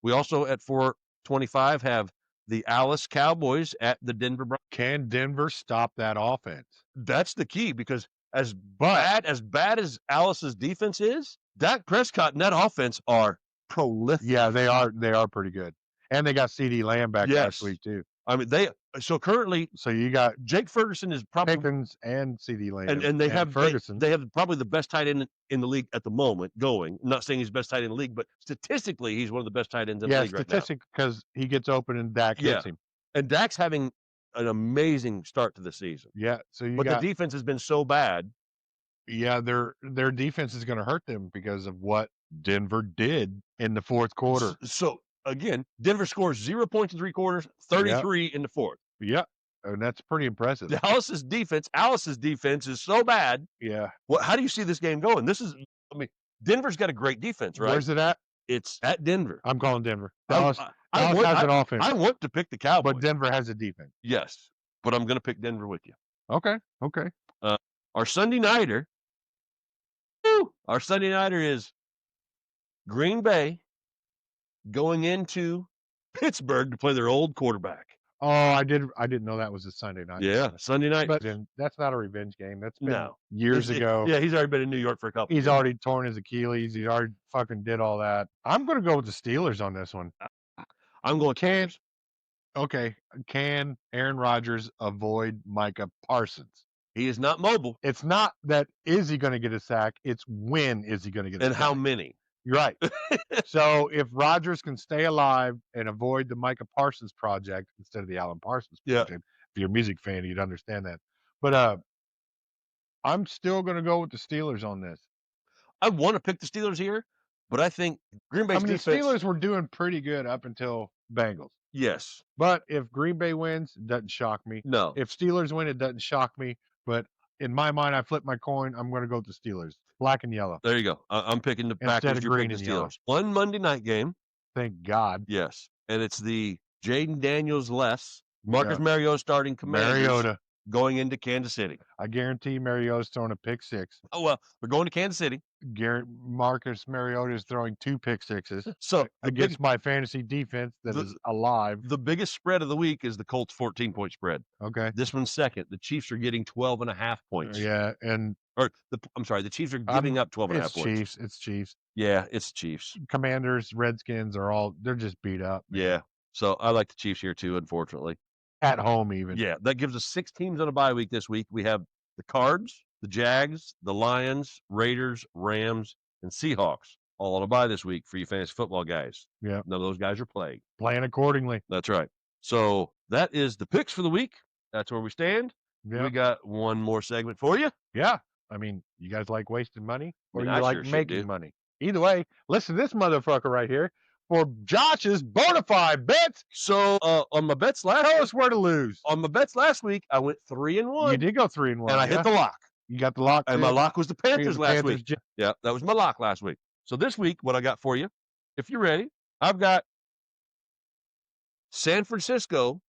We also at 4:25 have the Alice Cowboys at the Denver Broncos.
Can Denver stop that offense?
That's the key because as bad as Alice's defense is, Dak Prescott and that offense are prolific.
Yeah, they are pretty good. And they got CD Lamb back
Yes.
last week too.
I mean, so currently
So you got
Jake Ferguson is probably
Pickens and CD Lamb.
and they have
Ferguson.
They have probably the best tight end in the league at the moment going. I'm not saying he's the best tight end in the league, but statistically he's one of the best tight ends in the league right now.
statistic because he gets open and Dak hits him.
And Dak's having an amazing start to the season.
Yeah. So
But the defense has been so bad.
their defense is going to hurt them because of what Denver did in the fourth quarter.
So again, Denver scores 0 points in 3 quarters, 33 in the fourth.
Yeah. And that's pretty impressive.
Alice's defense is so bad.
Yeah.
How do you see this game going? Denver's got a great defense, right?
Where's it at?
It's at Denver.
I'm calling Denver.
I
Dallas has an offense,
I want to pick the Cowboys.
but Denver has a defense.
Yes, but I'm going to pick Denver with you.
Okay.
Our Sunday nighter is Green Bay going into Pittsburgh to play their old quarterback.
Oh, I didn't know that was a Sunday night.
Yeah, Sunday night.
But then that's not a revenge game. That's been
No.
years ago.
Yeah, he's already been in New York for a couple.
He's
years.
already torn his Achilles. He already fucking did all that. I'm going to go with the Steelers on this one.
I'm going Kansas.
Okay. Can Aaron Rodgers avoid Micah Parsons?
He is not mobile.
It's not that is he going to get a sack. It's when is he going to get a
And
sack.
how many?
You're right. So if Rodgers can stay alive and avoid the Micah Parsons project instead of the Alan Parsons
Yeah.
project, if you're a music fan, you'd understand that. But I'm still going to go with the Steelers on this.
I want to pick the Steelers here, but I think Green Bay's
I mean, the
defense.
Steelers were doing pretty good up until Bengals.
Yes.
But if Green Bay wins, it doesn't shock me.
No.
If Steelers win, it doesn't shock me. But in my mind, I flip my coin. I'm going to go with the Steelers. Black and yellow.
There you go. I'm picking the
Instead
Packers.
of
You're
green
picking the
and yellow.
Steelers. One Monday night game.
Thank God.
Yes. And it's the Jaden Daniels less Marcus
Yeah.
Mariota starting Commanders
Mariota.
going into Kansas City.
I guarantee Mariota's throwing a pick six.
Oh, well, we're going to Kansas City.
Marcus Mariota is throwing 2 pick sixes
So
against my fantasy defense that is alive.
The biggest spread of the week is the Colts 14-point spread.
Okay.
This one's second. The Chiefs are getting 12.5 points.
Yeah, and
I'm sorry, the Chiefs are giving up 12.5
it's
points.
It's Chiefs.
Yeah, it's Chiefs.
Commanders, Redskins they're just beat up. Man.
Yeah. So I like the Chiefs here too, unfortunately.
At home even.
Yeah, that gives us 6 teams on a bye week this week. We have the Cards, the Jags, the Lions, Raiders, Rams, and Seahawks all on a bye this week for you fantasy football guys.
Yeah.
None of those guys are playing.
Playing accordingly.
That's right. So that is the picks for the week. That's where we stand.
Yeah.
We got one more segment for you.
Yeah. I mean, you guys like wasting money or
I mean,
you
I
like
sure should,
making
dude.
money? Either way, listen to this motherfucker right here for Josh's Bonafide bets.
So on my bets last
Tell us where to lose.
on my bets last week, I went 3-1.
You did go 3-1.
and I hit the lock.
You got the lock.
And
too?
my lock was the Panthers
The
last
Panthers
week. Yeah, that was my lock last week. So this week, what I got for you, if you're ready, I've got San Francisco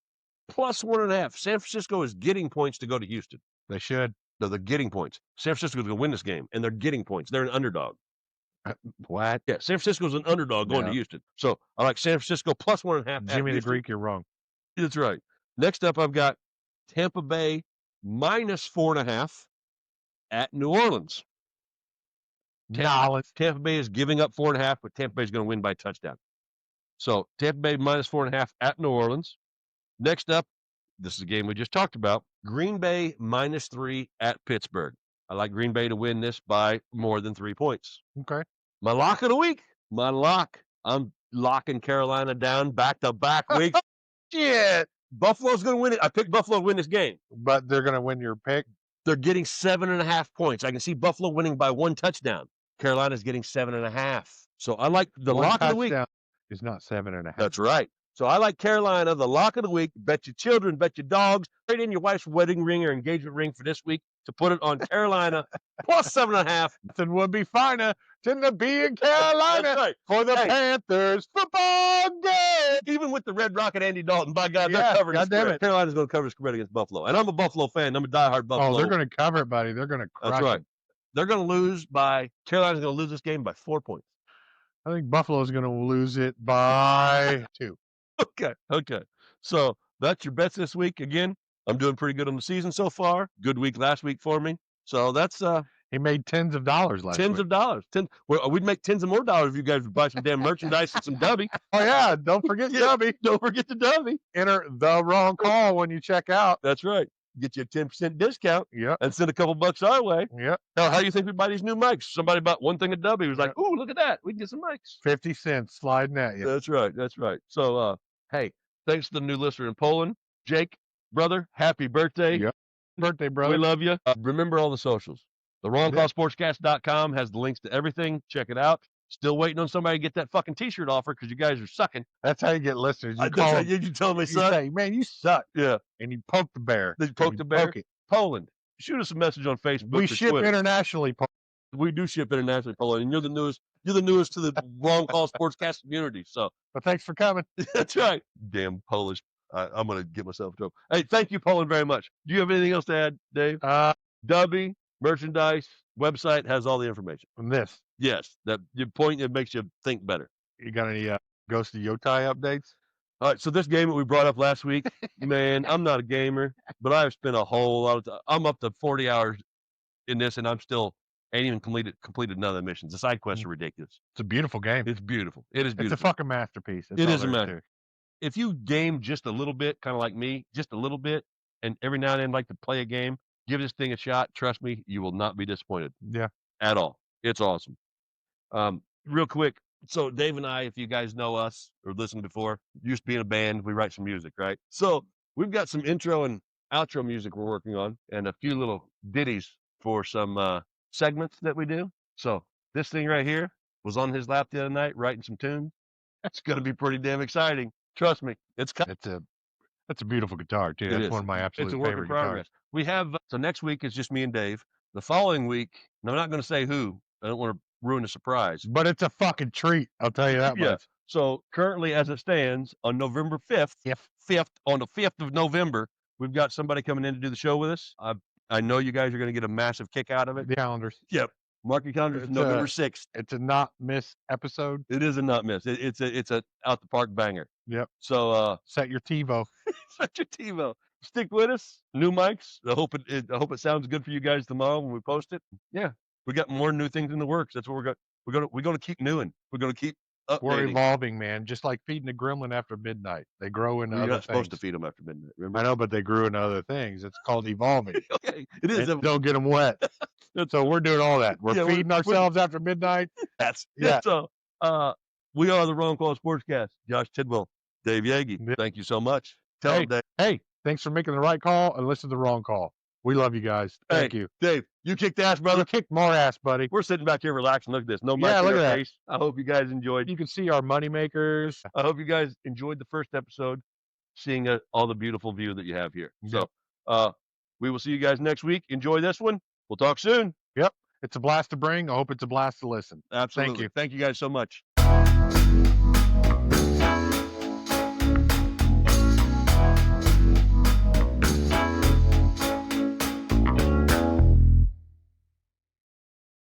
plus 1.5. San Francisco is getting points to go to Houston.
They should.
No, they're getting points. San Francisco is going to win this game, and they're getting points. They're an underdog.
What?
Yeah, San Francisco is an underdog going to Houston. So I like San Francisco plus 1.5.
Jimmy the Greek, you're wrong.
That's right. Next up, I've got Tampa Bay minus 4.5 at New Orleans. Tampa Bay is giving up 4.5, but Tampa Bay is going to win by a touchdown. So Tampa Bay minus 4.5 at New Orleans. Next up, this is a game we just talked about. Green Bay minus 3 at Pittsburgh. I like Green Bay to win this by more than 3 points.
Okay.
My lock of the week. My lock. I'm locking Carolina down back-to-back weeks.
Shit.
Buffalo's going to win it. I picked Buffalo to win this game.
But they're going to win your pick.
They're getting 7.5 points. I can see Buffalo winning by 1 touchdown. Carolina's getting 7.5. So I like the lock of the week.
Is not 7.5.
That's right. So I like Carolina, the lock of the week. Bet your children, bet your dogs. Trade in your wife's wedding ring or engagement ring for this week to put it on Carolina plus 7.5.
Nothing would be finer than to be in Carolina
That's right.
for the Panthers football game.
Even with the Red Rocket Andy Dalton, by God, they're
Yeah,
covering the
goddamn
spread.
it.
Carolina's going to cover the spread against Buffalo. And I'm a Buffalo fan. I'm a diehard Buffalo.
Oh, they're going to cover it, buddy. They're going to crush
That's right.
it.
They're going to lose by – Carolina's going to lose this game by 4 points.
I think Buffalo's going to lose it by 2.
Okay. So that's your bets this week. Again, I'm doing pretty good on the season so far. Good week last week for me. So that's
he made tens of dollars last
tens
week.
of dollars. Well, we'd make tens of more dollars if you guys would buy some damn merchandise and some Dubby.
Oh yeah, don't forget Dubby.
Don't forget the Dubby.
Enter the wrong call when you check out.
That's right. Get you a 10% discount.
Yep.
And send a couple bucks our way.
Yep.
Hell, how do you think we buy these new mics? Somebody bought one thing of Dubby. He was like, "Ooh, look at that. We can get some mics."
50 cents sliding at you.
That's right. So hey, thanks to the new listener in Poland. Jake, brother, happy birthday.
Yep. Birthday, brother.
We love you. Remember all the socials. The WrongCallSportsCast.com has the links to everything. Check it out. Still waiting on somebody to get that fucking t-shirt offer because you guys are sucking.
That's how you get listeners. You
That's
call
how
them,
you tell me,
you
son.
say, man, you suck.
Yeah.
And you poke the bear.
Did you poke
And
the bear?
Poke it.
Poland. Shoot us a message on Facebook.
We
or
ship
Twitter.
internationally.
We do ship internationally, Poland, and you're the newest to the Wrong Call Sportscast community. So
But thanks for coming.
that's right. Damn Polish. I'm gonna get myself in trouble. Hey, thank you, Poland, very much. Do you have anything else to add, Dave? Dubby, merchandise, website has all the information.
From this,
Yes, that your point, it makes you think better.
you got any Ghost of Yotai updates?
All right, so this game that we brought up last week, man, I'm not a gamer, but I've spent a whole lot of time. I'm up to 40 hours in this, and I'm still ain't even completed none of the missions. The side quests are ridiculous.
It's a beautiful game.
It's beautiful. It is beautiful.
It's a fucking masterpiece. That's
It
all
is a
there
masterpiece. If you game just a little bit, kind of like me, just a little bit, and every now and then like to play a game, give this thing a shot. Trust me, you will not be disappointed.
Yeah.
At all. It's awesome. Real quick. So Dave and I, if you guys know us or listened before, used to be in a band. We write some music, right? So we've got some intro and outro music we're working on and a few little ditties for some segments that we do. So this thing right here was on his lap the other night, writing some tunes. That's going to be pretty damn exciting. Trust me.
That's a beautiful guitar too. That's one of my absolute
It's a work in
favorite
progress.
guitars.
We have, so next week is just me and Dave. The following week, and I'm not going to say who. I don't want to ruin the surprise.
But it's a fucking treat. I'll tell you that
Yeah.
much.
So currently, as it stands, on November 5th, on the 5th of November, we've got somebody coming in to do the show with us. I know you guys are going to get a massive kick out of it.
The calendars.
Yep. Mark your calendars for November 6th.
It's a not miss episode.
It is a not miss. It's a out the park banger.
Yep.
So
set your TiVo.
Set your TiVo. Stick with us. New mics. I hope it sounds good for you guys tomorrow when we post it. Yeah. We got more new things in the works. That's what we're gonna keep doing. We're gonna keep updating.
We're evolving, man. Just like feeding a gremlin after midnight. They grow into other
You're not
things.
supposed to feed them after midnight. Remember?
I know, but they grew into other things. It's called evolving.
Okay, it is.
Don't get them wet. So we're doing all that. We're feeding ourselves after midnight.
That's
yeah.
So we are the Wrong Call Sportscast. Josh Tidwell, Dave Yagi. Yeah. Thank you so much. Tell them, Dave.
Hey, thanks for making the right call and listen to the wrong call. We love you guys. Thank you.
Dave, you kicked ass, brother.
You kicked more ass, buddy.
We're sitting back here relaxing. Look at this. No mic
look
in
at
our
that.
face. I hope you guys enjoyed.
You can see our money makers.
I hope you guys enjoyed the first episode, seeing all the beautiful view that you have here.
Yep.
So we will see you guys next week. Enjoy this one. We'll talk soon.
Yep. It's a blast to bring. I hope it's a blast to listen.
Absolutely.
Thank you.
Thank you guys so much.